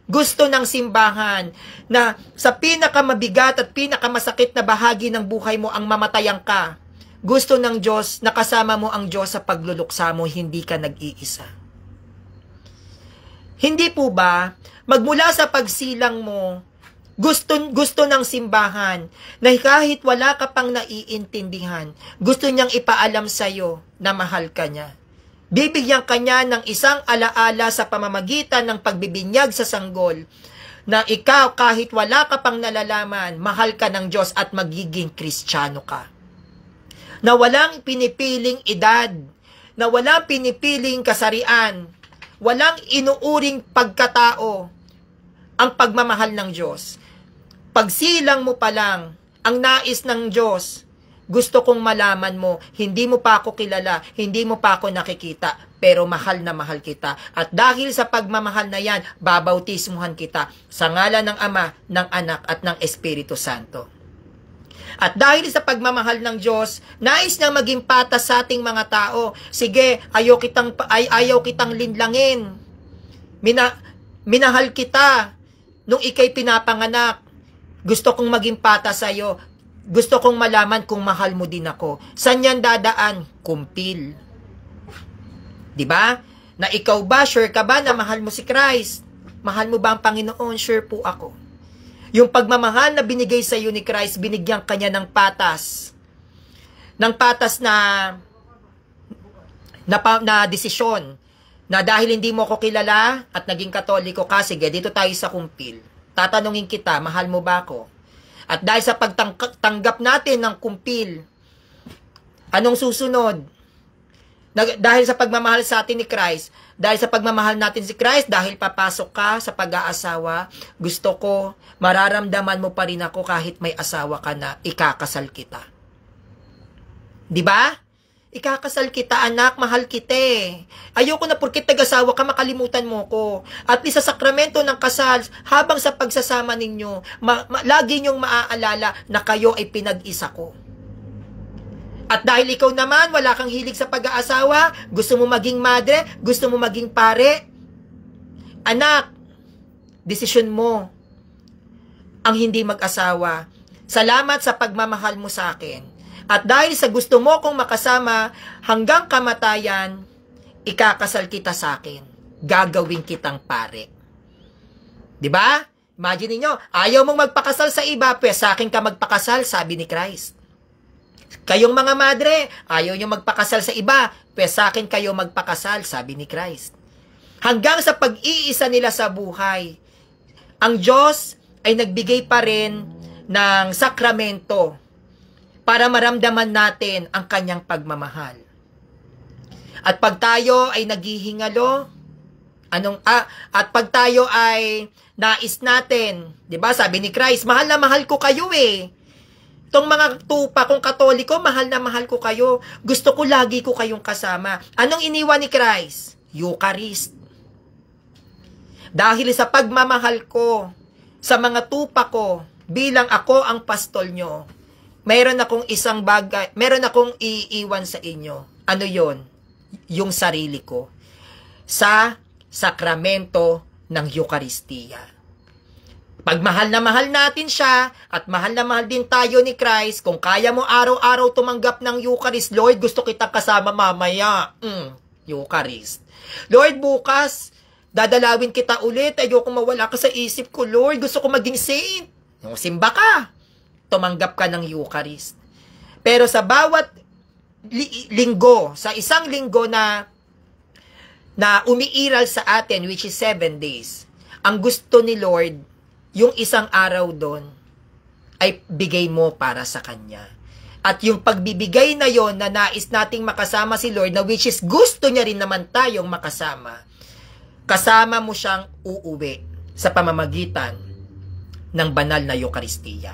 gusto ng simbahan na sa pinakamabigat at pinakamasakit na bahagi ng buhay mo ang mamatayan ka. Gusto ng Diyos na kasama mo ang Diyos sa pagluluksa mo, hindi ka nag-iisa. Hindi po ba, magmula sa pagsilang mo, gusto ng simbahan na kahit wala ka pang naiintindihan, gusto niyang ipaalam sa'yo na mahal ka niya. Bibigyan ka niya ng isang alaala sa pamamagitan ng pagbibinyag sa sanggol na ikaw kahit wala ka pang nalalaman, mahal ka ng Diyos at magiging Kristiyano ka. Na walang pinipiling edad, na walang pinipiling kasarian, walang inuuring pagkatao ang pagmamahal ng Diyos. Pagsilang mo pa lang, ang nais ng Diyos, gusto kong malaman mo, hindi mo pa ako kilala, hindi mo pa ako nakikita, pero mahal na mahal kita. At dahil sa pagmamahal na yan, babautismuhan kita sa ngalan ng Ama, ng Anak, at ng Espiritu Santo. At dahil sa pagmamahal ng Diyos, nais niyang maging patas sa ating mga tao. Sige, ayaw kitang linlangin. Minahal kita nung ikay pinapanganak. Gusto kong maging patas sa iyo. Gusto kong malaman kung mahal mo din ako. Saan yan dadaan? Kumpil. Diba? Na ikaw ba, sure ka ba na mahal mo si Christ? Mahal mo ba ang Panginoon? Sure po ako. Yung pagmamahal na binigay sa iyo ni Christ, binigyan kanya ng patas. Ng patas na desisyon. Na dahil hindi mo ako kilala at naging Katoliko ka, sige, dito tayo sa kumpil. Tatanungin kita, mahal mo ba ako? At dahil sa pagtanggap natin ng kumpil, anong susunod? Dahil sa pagmamahal sa atin ni Christ, dahil sa pagmamahal natin si Christ, dahil papasok ka sa pag-aasawa, gusto ko, mararamdaman mo pa rin ako kahit may asawa ka na, ikakasal kita. Diba? Ikakasal kita, anak, mahal kita eh. Ayoko na porket nag-asawa ka, makalimutan mo ko. At least sa sakramento ng kasal, habang sa pagsasama ninyo, lagi niyong maaalala na kayo ay pinag-isa ko. At dahil ikaw naman, wala kang hilig sa pag-aasawa, gusto mo maging madre, gusto mo maging pare, anak, desisyon mo ang hindi mag-asawa. Salamat sa pagmamahal mo sa akin. At dahil sa gusto mo kong makasama hanggang kamatayan, ikakasal kita sa akin. Gagawin kitang pare. Diba? Imagine niyo, ayaw mong magpakasal sa iba, pues sa akin ka magpakasal, sabi ni Christ. Kayong mga madre, ayaw nyo magpakasal sa iba, pues sa akin kayo magpakasal, sabi ni Christ. Hanggang sa pag-iisa nila sa buhay, ang Diyos ay nagbigay pa rin ng sakramento para maramdaman natin ang kanyang pagmamahal. At pag tayo ay naghihingalo, at pag tayo ay nais natin, 'di ba? Sabi ni Christ, mahal na mahal ko kayo eh. Tong mga tupa kong Katoliko, mahal na mahal ko kayo. Gusto ko lagi ko kayong kasama. Anong iniwan ni Christ? Eucharist. Dahil sa pagmamahal ko sa mga tupa ko, bilang ako ang pastol nyo, meron akong isang bagay, meron akong iiwan sa inyo. Ano yon? Yung sarili ko. Sa sakramento ng Eucharistia. Pag mahal na mahal natin siya, at mahal na mahal din tayo ni Christ, kung kaya mo araw-araw tumanggap ng Eucharist, Lord, gusto kitang kasama mamaya. Eucharist. Lord, bukas, dadalawin kita ulit, ayoko mawala ka sa isip ko, Lord, gusto ko maging saint. Yung simba ka, tumanggap ka ng Eucharist. Pero sa bawat linggo, sa isang linggo na umiiral sa atin, which is 7 days, Ang gusto ni Lord, yung isang araw doon, ay bigay mo para sa Kanya. At yung pagbibigay na yon na nais nating makasama si Lord, na which is gusto niya rin naman tayong makasama, kasama mo siyang uuwi sa pamamagitan ng banal na Eucharistia.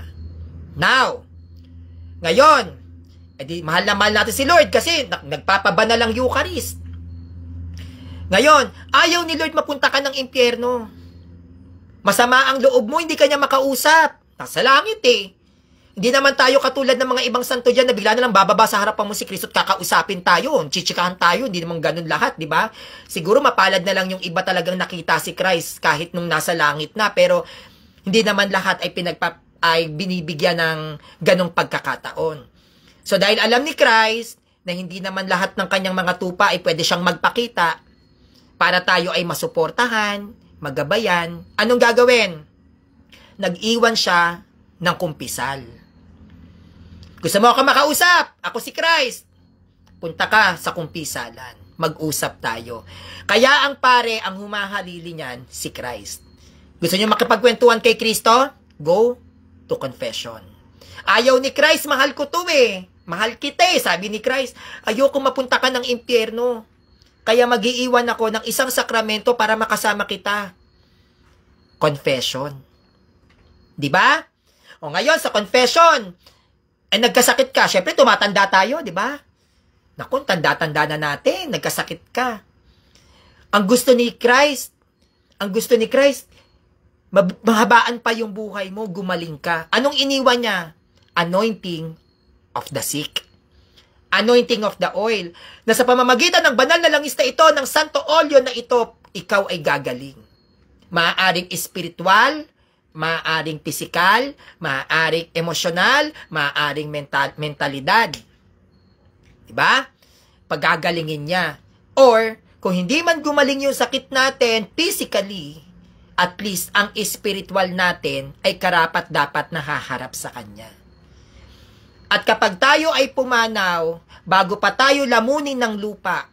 Now, ngayon, mahal na mahal natin si Lord kasi nagpapabanal ang Eucharist. Ngayon, ayaw ni Lord mapunta ka ng impyerno. Masama ang loob mo, hindi ka niya makausap. Nasa langit eh. Hindi naman tayo katulad ng mga ibang santo dyan na bigla na lang bababa sa harapan mo si Kristo at kakausapin tayo, chichikahan tayo, hindi naman ganun lahat, di ba? Siguro mapalad na lang yung iba talagang nakita si Christ kahit nung nasa langit na, pero hindi naman lahat ay binibigyan ng ganong pagkakataon. So dahil alam ni Christ na hindi naman lahat ng kanyang mga tupa ay pwede siyang magpakita para tayo ay masuportahan, magabayan, anong gagawin? Nag-iwan siya ng kumpisal. Gusto mo ako makausap? Ako si Christ. Punta ka sa kumpisalan. Mag-usap tayo. Kaya ang pare, ang humahalili niyan, si Christ. Gusto niyo makipagkwentuhan kay Kristo? Go to confession. Ayaw ni Christ, mahal ko to eh. Mahal kita eh, sabi ni Christ. Ayoko mapunta ka ng impyerno. Kaya mag-iiwan ako ng isang sakramento para makasama kita. Confession. Di ba? O ngayon, sa confession, ay nagkasakit ka. Siyempre, tumatanda tayo, di ba? Naku, tanda-tanda na natin, nagkasakit ka. Ang gusto ni Christ, mahabaan pa yung buhay mo, gumaling ka. Anong iniwan niya? Anointing of the sick. Anointing of the oil. Na sa pamamagitan ng banal na langis na ito, ng santo olyo na ito, ikaw ay gagaling. Maaaring espiritual, maaaring pisikal, maaaring emosyonal, maaaring mentalidad. Diba? Pagagalingin niya. Or, kung hindi man gumaling yung sakit natin, physically, at least ang spiritual natin ay karapat dapat nahaharap sa Kanya. At kapag tayo ay pumanaw, bago pa tayo lamunin ng lupa,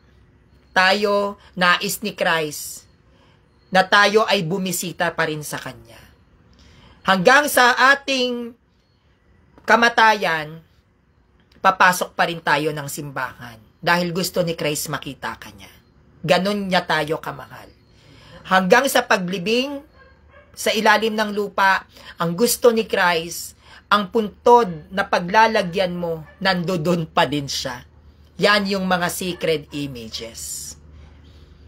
tayo, nais ni Christ, na tayo ay bumisita pa rin sa Kanya. Hanggang sa ating kamatayan, papasok pa rin tayo ng simbahan dahil gusto ni Christ makita ka niya. Ganon niya tayo kamahal. Hanggang sa paglibing sa ilalim ng lupa, ang gusto ni Christ, ang puntod na paglalagyan mo, nandoon pa din siya. Yan yung mga sacred images.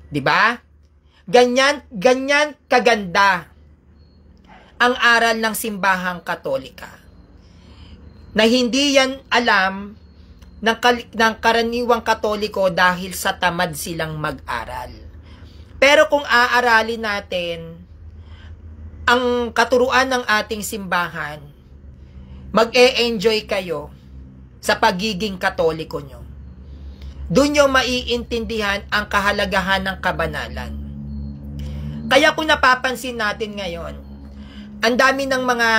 'Di ba? Ganyan kaganda ang aral ng simbahang Katolika. Na hindi yan alam ng karaniwang Katoliko dahil sa tamad silang mag-aral. Pero kung aaralin natin ang katuruan ng ating simbahan, mag-e-enjoy kayo sa pagiging Katoliko nyo. Doon nyo maiintindihan ang kahalagahan ng kabanalan. Kaya kung napapansin natin ngayon, ang dami ng mga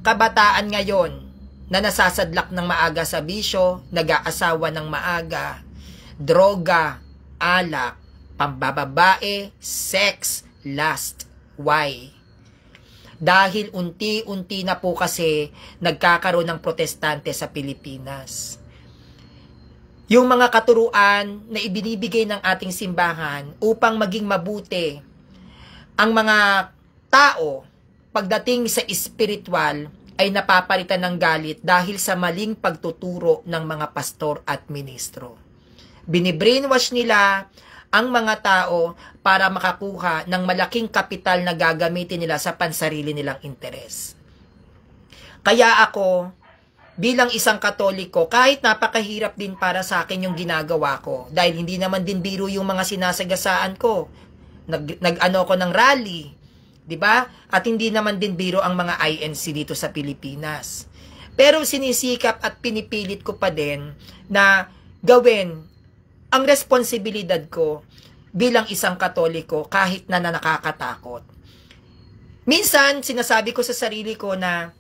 kabataan ngayon na nasasadlak ng maaga sa bisyo, nag-aasawa ng maaga, droga, alak, pambababae, sex, lust. Why? Dahil unti-unti na po kasi nagkakaroon ng protestante sa Pilipinas. Yung mga katuruan na ibinibigay ng ating simbahan upang maging mabuti ang mga tao pagdating sa espiritual ay napapalitan ng galit dahil sa maling pagtuturo ng mga pastor at ministro. Binibrainwash nila ang mga tao para makakuha ng malaking kapital na gagamitin nila sa pansarili nilang interes. Kaya ako, bilang isang Katoliko, kahit napakahirap din para sa akin yung ginagawa ko, dahil hindi naman din biro yung mga sinasagasaan ko. Nag-ano ko ng rally, 'di ba? At hindi naman din biro ang mga INC dito sa Pilipinas. Pero sinisikap at pinipilit ko pa din na gawin ang responsibilidad ko bilang isang Katoliko kahit na nakakatakot. Minsan sinasabi ko sa sarili ko na,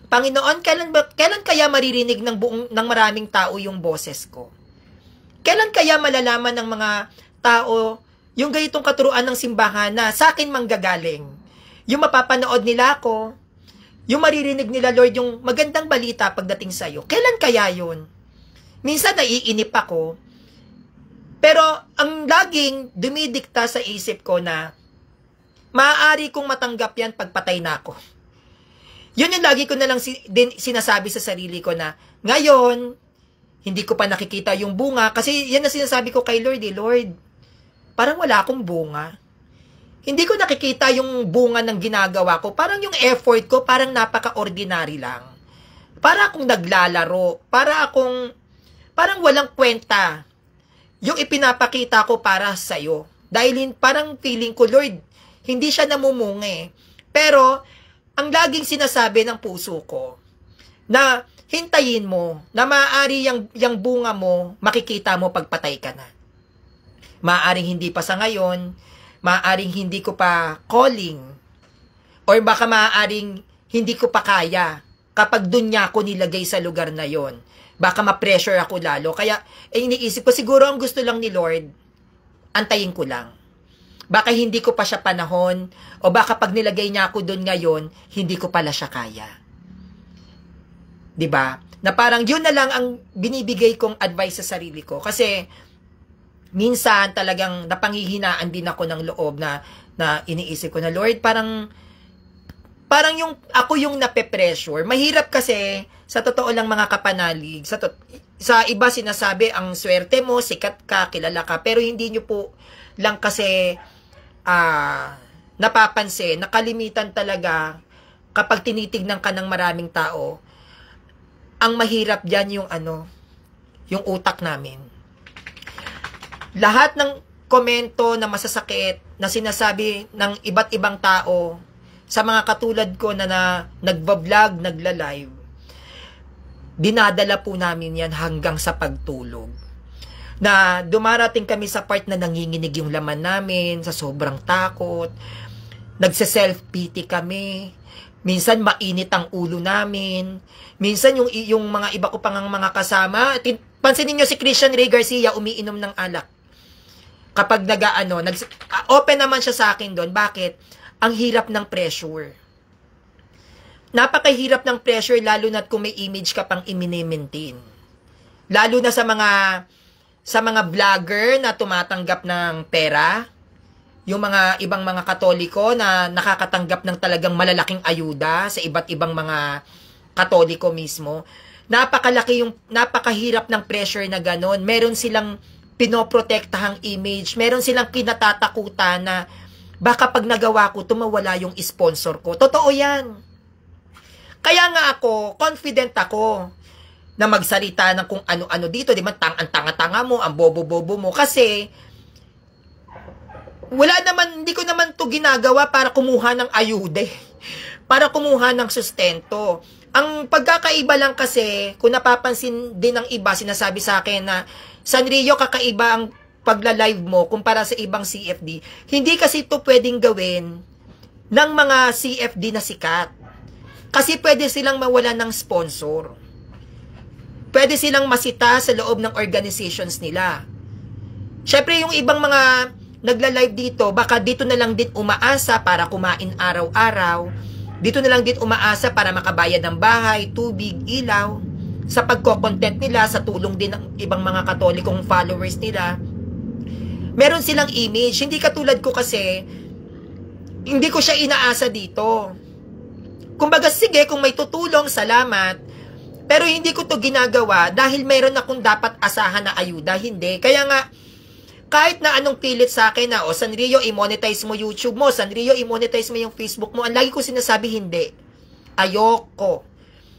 Panginoon, kailan kaya maririnig ng maraming tao yung boses ko? Kailan kaya malalaman ng mga tao yung ganitong katuruan ng simbahan na sa akin manggagaling. Yung mapapanood nila ako, yung maririnig nila, Lord, yung magandang balita pagdating sa'yo. Kailan kaya yun? Minsan naiinip ako, pero ang laging dumidikta sa isip ko na maaari kong matanggap yan pagpatay na ako. Yun yung lagi ko na lang sinasabi sa sarili ko na, ngayon, hindi ko pa nakikita yung bunga, kasi yan na sinasabi ko kay Lord, Lord, parang wala akong bunga. Hindi ko nakikita yung bunga ng ginagawa ko. Parang yung effort ko, parang napaka-ordinary lang. Para akong naglalaro. Parang walang kwenta. Yung ipinapakita ko para sa'yo. Dahil parang feeling ko, Lord, hindi siya namumunga. Pero, ang laging sinasabi ng puso ko, na hintayin mo, na maaari yung bunga mo, makikita mo pagpatay ka na. Maaaring hindi pa sa ngayon, maaaring hindi ko pa calling, or baka maaaring hindi ko pa kaya kapag dun niya ako nilagay sa lugar na yon. Baka ma-pressure ako lalo. Kaya, iniisip ko, siguro ang gusto lang ni Lord, antayin ko lang. Baka hindi ko pa siya panahon, o baka pag nilagay niya ako dun ngayon, hindi ko pala siya kaya. 'Di ba? Na parang yun na lang ang binibigay kong advice sa sarili ko. Kasi, minsan talagang napanghihinaan din ako ng loob na iniisip ko na, Lord, parang yung ako yung nape-pressure. Mahirap kasi, sa totoo lang mga kapanalig, sa iba sinasabi, ang swerte mo, sikat ka, kilala ka, pero hindi nyo po lang kasi napapansin, nakalimitan talaga kapag tinitignan ka ng maraming tao, ang mahirap dyan yung utak namin. Lahat ng komento na masasakit na sinasabi ng iba't ibang tao sa mga katulad ko na nagbablog, nagla-live, dinadala po namin yan hanggang sa pagtulog. Na dumarating kami sa part na nanginginig yung laman namin sa sobrang takot, nagse-self-pity kami, minsan mainit ang ulo namin, minsan yung mga iba ko pang mga kasama, pansinin nyo si Christian Ray Garcia, umiinom ng alak. Kapag open naman siya sa akin doon. Bakit? Ang hirap ng pressure. Napakahirap ng pressure, lalo na't kung may image ka pang i-maintain. Lalo na sa mga vlogger na tumatanggap ng pera, yung mga ibang mga Katoliko na nakakatanggap ng talagang malalaking ayuda sa iba't ibang mga Katoliko mismo. Napakahirap ng pressure na ganon. Meron silang pinoprotektahang image. Meron silang kinatatakutan na baka pag nagawa ko, tumawala yung sponsor ko. Totoo yan. Kaya nga ako, confident ako na magsalita ng kung ano-ano dito. Di ba, ang tanga-tanga mo, ang bobo-bobo mo. Kasi, hindi ko naman to ginagawa para kumuha ng ayuda. Para kumuha ng sustento. Ang pagkakaiba lang kasi, kung napapansin din ng iba, sinasabi sa akin na, Sanrio, kakaiba ang pagla-live mo kumpara sa ibang CFD. Hindi kasi ito pwedeng gawin ng mga CFD na sikat. Kasi pwede silang mawala ng sponsor. Pwede silang masita sa loob ng organizations nila. Syempre, yung ibang mga nagla-live dito, baka dito na lang din umaasa para kumain araw-araw. Dito na lang din umaasa para makabayad ng bahay, tubig, ilaw. Sa pagko-content nila, sa tulong din ng ibang mga Katolikong followers nila. Meron silang image. Hindi katulad ko kasi, hindi ko siya inaasa dito. Kumbaga, sige, kung may tutulong, salamat. Pero hindi ko to ginagawa dahil meron akong dapat asahan na ayuda. Hindi. Kaya nga, kahit na anong pilit sa akin na, Sanrio, i-monetize mo YouTube mo, Sanrio, i-monetize mo yung Facebook mo, ang lagi ko sinasabi, hindi. Ayoko.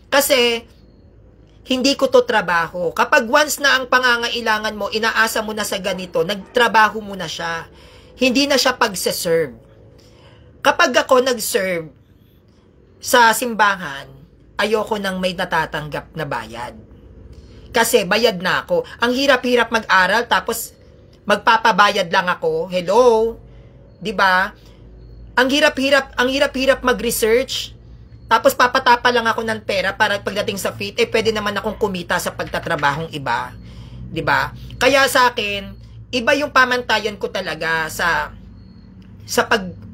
Kasi, hindi ko to trabaho. Kapag once na ang pangangailangan mo, inaasa mo na sa ganito, nagtrabaho mo na siya. Hindi na siya pagse-serve. Kapag ako nag-serve sa simbahan, ayoko nang may natatanggap na bayad. Kasi bayad na ako. Ang hirap-hirap mag-aral, tapos magpapabayad lang ako. Hello? 'Di ba? Ang hirap-hirap mag-research. Tapos papatapa lang ako ng pera para pagdating sa fit, pwede naman akong kumita sa pagtatrabahong iba. 'Di ba? Kaya sa akin, iba yung pamantayan ko talaga sa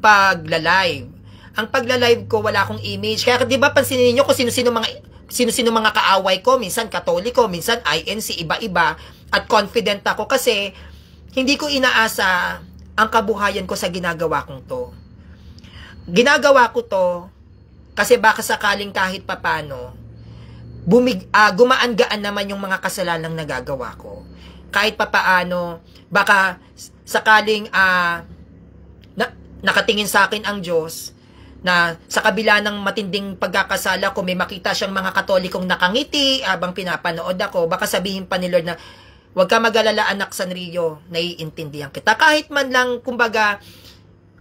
pagla-live. Ang pagla-live ko, wala akong image. Kaya 'di ba pansinin niyo kung sino-sino mga kaaway ko, minsan Katoliko, minsan INC, iba-iba, at confident ako kasi hindi ko inaasa ang kabuhayan ko sa ginagawa kong to. Ginagawa ko to kasi baka sakaling kahit papano gumaan-gaan naman yung mga kasalanang nagagawa ko. Kahit papaano, baka sakaling nakatingin sa akin ang Diyos na sa kabila ng matinding pagkakasala ko, may makita siyang mga Katolikong nakangiti habang pinapanood ako, baka sabihin pa ni Lord na, huwag ka mag-alala anak Sanrio, naiintindihan kita. Kahit man lang, kumbaga,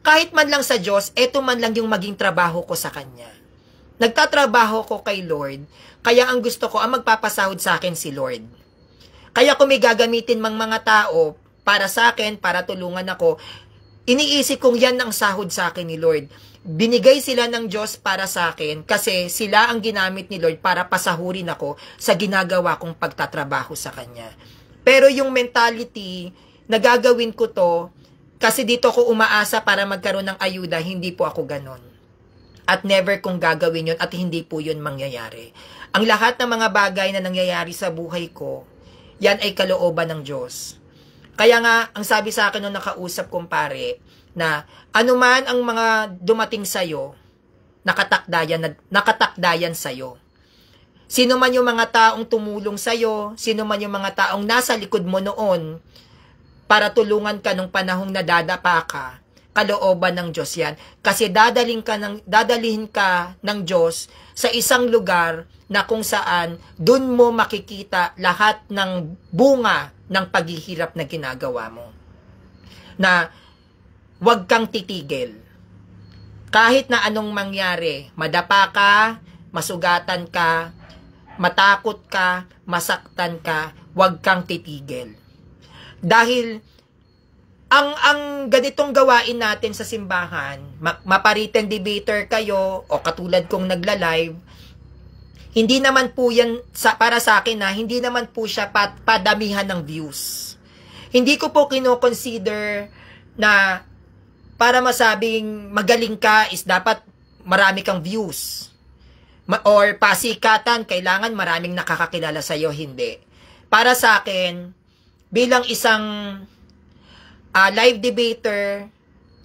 kahit man lang sa Diyos, eto man lang yung maging trabaho ko sa Kanya. Nagtatrabaho ko kay Lord, kaya ang gusto ko, ang magpapasahod sa akin si Lord. Kaya kung may gagamitin mang mga tao para sa akin, para tulungan ako, iniisip kong yan ang sahod sa akin ni Lord. Binigay sila ng Diyos para sa akin kasi sila ang ginamit ni Lord para pasahurin ako sa ginagawa kong pagtatrabaho sa Kanya. Pero yung mentality na gagawin ko to kasi dito ko umaasa para magkaroon ng ayuda, hindi po ako ganon. At never kong gagawin yun at hindi po yun mangyayari. Ang lahat ng mga bagay na nangyayari sa buhay ko, yan ay kalooban ng Diyos. Kaya nga, ang sabi sa akin nung nakausap kong pare, na anuman ang mga dumating sa'yo, nakatakdayan sa'yo. Sino man yung mga taong tumulong sa'yo, sino man yung mga taong nasa likod mo noon, para tulungan ka nung panahong nadadapa ka, kalooban ng Diyos yan. Kasi dadalhin ka ng Diyos sa isang lugar na kung saan dun mo makikita lahat ng bunga ng paghihirap na ginagawa mo. Na huwag kang titigil. Kahit na anong mangyari, madapa ka, masugatan ka, matakot ka, masaktan ka, huwag kang titigil. Dahil ang ganitong gawain natin sa simbahan, maparitan debater kayo o katulad kong nagla-live, hindi naman po yan para sa akin hindi naman po siya padamihan ng views. Hindi ko po kino-consider na para masabing magaling ka is dapat marami kang views. Or pasikatan, kailangan maraming nakakakilala sa'yo, hindi. Para sa akin, bilang isang live debater,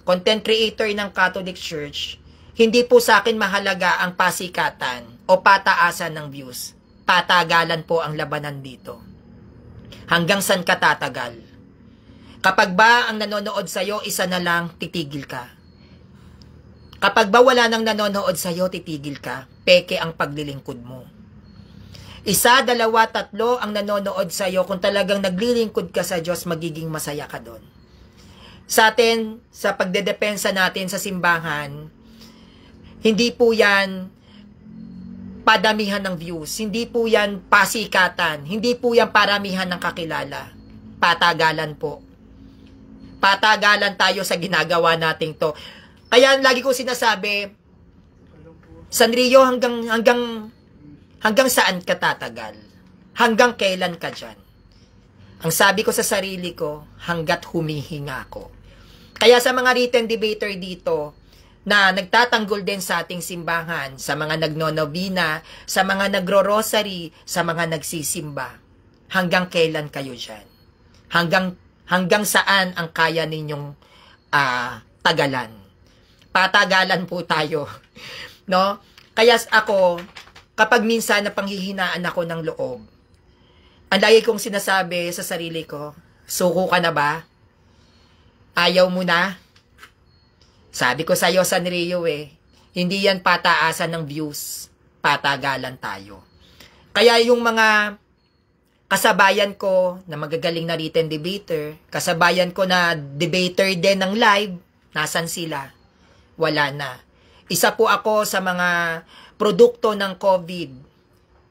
content creator ng Catholic Church, hindi po sa akin mahalaga ang pasikatan o pataasan ng views. Patagalan po ang labanan dito. Hanggang saan ka tatagal? Kapag ba ang nanonood sa'yo, isa na lang, titigil ka. Kapag ba wala nang nanonood sa'yo, titigil ka. Peke ang paglilingkod mo. Isa, dalawa, tatlo ang nanonood sa'yo. Kung talagang naglilingkod ka sa Diyos, magiging masaya ka doon. Sa atin, sa pagdedepensa natin sa simbahan, hindi po yan padamihan ng views. Hindi po yan pasikatan. Hindi po yan paramihan ng kakilala. Patagalan po. Patagalan tayo sa ginagawa nating to. Kaya lagi ko sinasabi, Sanrio, hanggang saan ka tatagal? Hanggang kailan ka dyan? Ang sabi ko sa sarili ko, hanggat humihinga ko. Kaya sa mga written debater dito, na nagtatanggol din sa ating simbahan, sa mga nagnonovina, sa mga nagro-rosary, sa mga nagsisimba, hanggang kailan kayo dyan? Hanggang saan ang kaya ninyong tagalan? Patagalan po tayo. No? Kaya ako, kapag minsan na panghihinaan ako ng loob, ang lagi kong sinasabi sa sarili ko, suko ka na ba? Ayaw mo na? Sabi ko sa'yo, Sanrio hindi yan pataasan ng views. Patagalan tayo. Kaya yung mga kasabayan ko na magagaling na written debater, kasabayan ko na debater din ng live, nasan sila? Wala na. Isa po ako sa mga produkto ng COVID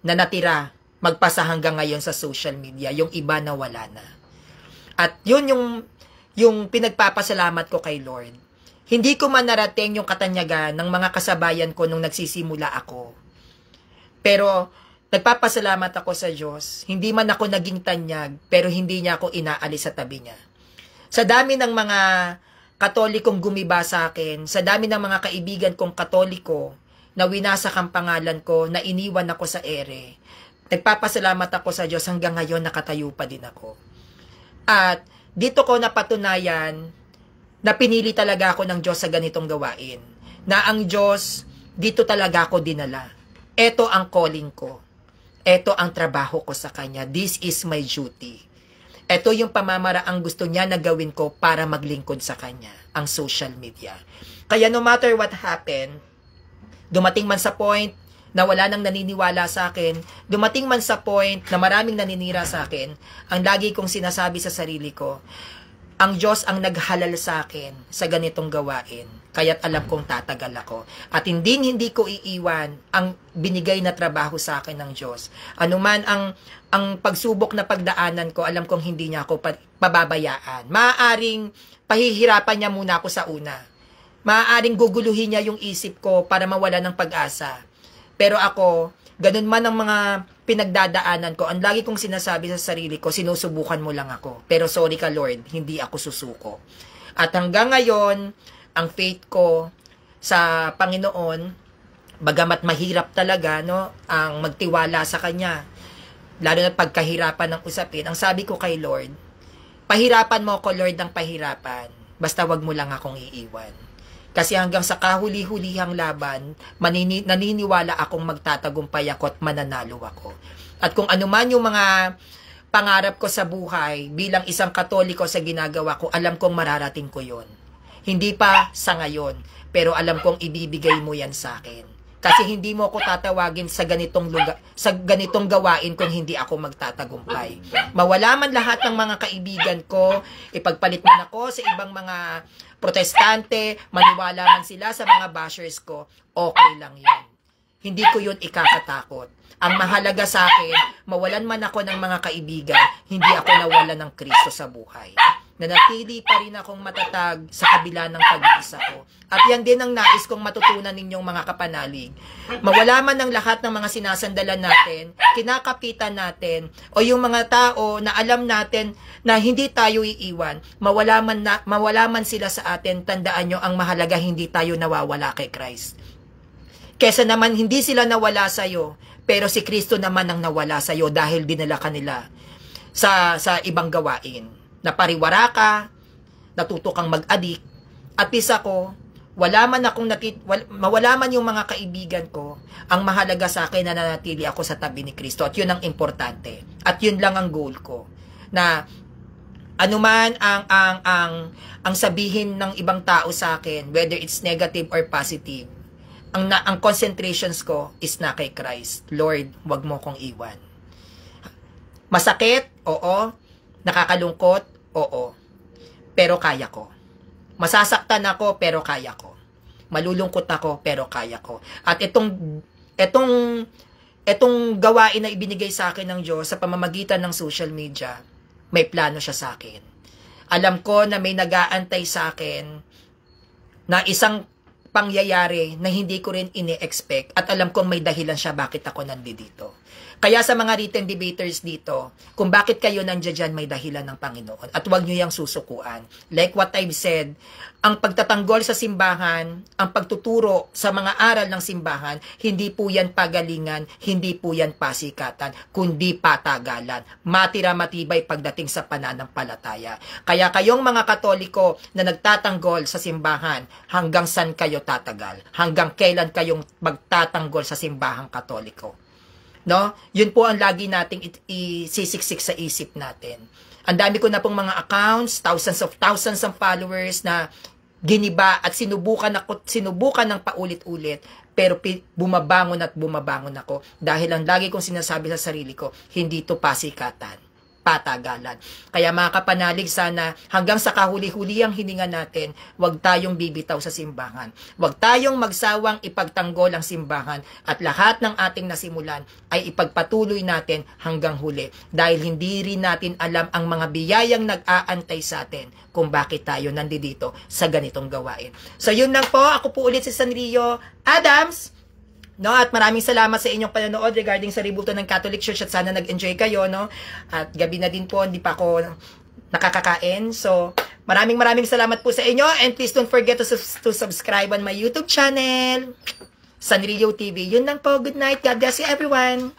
na natira, magpasa hanggang ngayon sa social media. Yung iba na wala na. At yun yung pinagpapasalamat ko kay Lord. Hindi ko man narating yung katanyagan ng mga kasabayan ko nung nagsisimula ako. Pero nagpapasalamat ako sa Diyos. Hindi man ako naging tanyag, pero hindi niya ako inaalis sa tabi niya. Sa dami ng mga Katolikong gumiba sa akin, sa dami ng mga kaibigan kong Katoliko na winasak ang pangalan ko, na iniwan ako sa ere, nagpapasalamat ako sa Diyos, hanggang ngayon nakatayo pa din ako. At dito ko napatunayan na pinili talaga ako ng Diyos sa ganitong gawain. Na ang Diyos, dito talaga ako dinala. Ito ang calling ko. Ito ang trabaho ko sa Kanya. This is my duty. Ito yung pamamaraang gusto niya na gawin ko para maglingkod sa Kanya, ang social media. Kaya no matter what happened, dumating man sa point na wala nang naniniwala sa akin, dumating man sa point na maraming naninira sa akin, ang lagi kong sinasabi sa sarili ko, ang Diyos ang naghalal sa akin sa ganitong gawain, kaya't alam kong tatagal ako. At hindi ko iiwan ang binigay na trabaho sa akin ng Diyos. Anuman ang pagsubok na pagdaanan ko, alam kong hindi niya ako pababayaan. Maaaring pahihirapan niya muna ako sa una. Maaaring guguluhin niya yung isip ko para mawala ng pag-asa. Pero ako, ganun man ang mga pinagdadaanan ko, ang lagi kong sinasabi sa sarili ko, sinusubukan mo lang ako. Pero sorry ka Lord, hindi ako susuko. At hanggang ngayon, ang faith ko sa Panginoon, bagamat mahirap talaga, no, ang magtiwala sa Kanya, lalo na pagkahirapan ng usapin, ang sabi ko kay Lord, pahirapan mo ako Lord ng pahirapan, basta wag mo lang akong iiwan. Kasi hanggang sa kahuli-hulihang laban, naniniwala akong magtatagumpay ako at mananalo ako. At kung ano man yung mga pangarap ko sa buhay, bilang isang Katoliko sa ginagawa ko, alam kong mararating ko yon. Hindi pa sa ngayon, pero alam kong ibibigay mo yan sa akin. Kasi hindi mo ako tatawagin sa ganitong lugar, sa ganitong gawain kung hindi ako magtatagumpay. Mawala man lahat ng mga kaibigan ko, ipagpalit man ako sa ibang mga protestante, maniwala man sila sa mga bashers ko, okay lang yun. Hindi ko yun ikakatakot. Ang mahalaga sa akin, mawalan man ako ng mga kaibigan, hindi ako nawalan ng Kristo sa buhay. Nanatili pa rin akong matatag sa kabila ng pag-iisa ko. At yan din ang nais kong matutunan ninyong mga kapanalig. Mawala man ng lahat ng mga sinasandalan natin, kinakapitan natin, o yung mga tao na alam natin na hindi tayo iiwan, mawala man sila sa atin, tandaan nyo, ang mahalaga hindi tayo nawawala kay Christ. Kesa naman hindi sila nawala sa'yo, pero si Kristo naman ang nawala sa'yo dahil dinala ka nila sa ibang gawain. Napariwara ka, natuto kang mag-addict, at isa ko, mawala man yung mga kaibigan ko, ang mahalaga sa akin na nanatili ako sa tabi ni Kristo, at yun ang importante. At yun lang ang goal ko. Na anuman ang sabihin ng ibang tao sa akin, whether it's negative or positive, ang concentrations ko is na kay Christ. Lord, wag mo kong iwan. Masakit? Oo. Nakakalungkot? Oo. Pero kaya ko. Masasaktan ako, pero kaya ko. Malulungkot ako, pero kaya ko. At itong gawain na ibinigay sa akin ng Diyos sa pamamagitan ng social media, may plano siya sa akin. Alam ko na may nag-aantay sa akin na isang pangyayari na hindi ko rin ini-expect, at alam kong may dahilan siya bakit ako nandito. Kaya sa mga written debaters dito, kung bakit kayo nandiyan dyan, may dahilan ng Panginoon. At huwag nyo yung susukuan. Like what I've said, ang pagtatanggol sa simbahan, ang pagtuturo sa mga aral ng simbahan, hindi po yan pagalingan, hindi po yan pasikatan, kundi patagalan. Matira-matibay pagdating sa pananampalataya. Kaya kayong mga Katoliko na nagtatanggol sa simbahan, hanggang saan kayo tatagal? Hanggang kailan kayong magtatanggol sa simbahang Katoliko? No? Yun po ang lagi nating isisiksik sa isip natin. Ang dami ko na pong mga accounts, thousands of followers na giniba at sinubukan ng paulit-ulit, pero bumabangon ako dahil ang lagi kong sinasabi sa sarili ko, hindi to pasikatan, patagalan. Kaya mga kapanalig, sana hanggang sa kahuli-hulihang hininga natin, huwag tayong bibitaw sa simbahan. Huwag tayong magsawang ipagtanggol ang simbahan, at lahat ng ating nasimulan ay ipagpatuloy natin hanggang huli. Dahil hindi rin natin alam ang mga biyayang nag-aantay sa atin kung bakit tayo nandito sa ganitong gawain. So yun lang po, ako po ulit si Sanrio Adams. No, at maraming salamat sa inyong panonood regarding sa rebulto ng Catholic Church, at sana nag-enjoy kayo, no? At gabi na din po, hindi pa ako nakakakain. So, Maraming salamat po sa inyo, and please don't forget to subscribe on my YouTube channel, Sanrio TV. Yun lang po. Good night. God bless you everyone.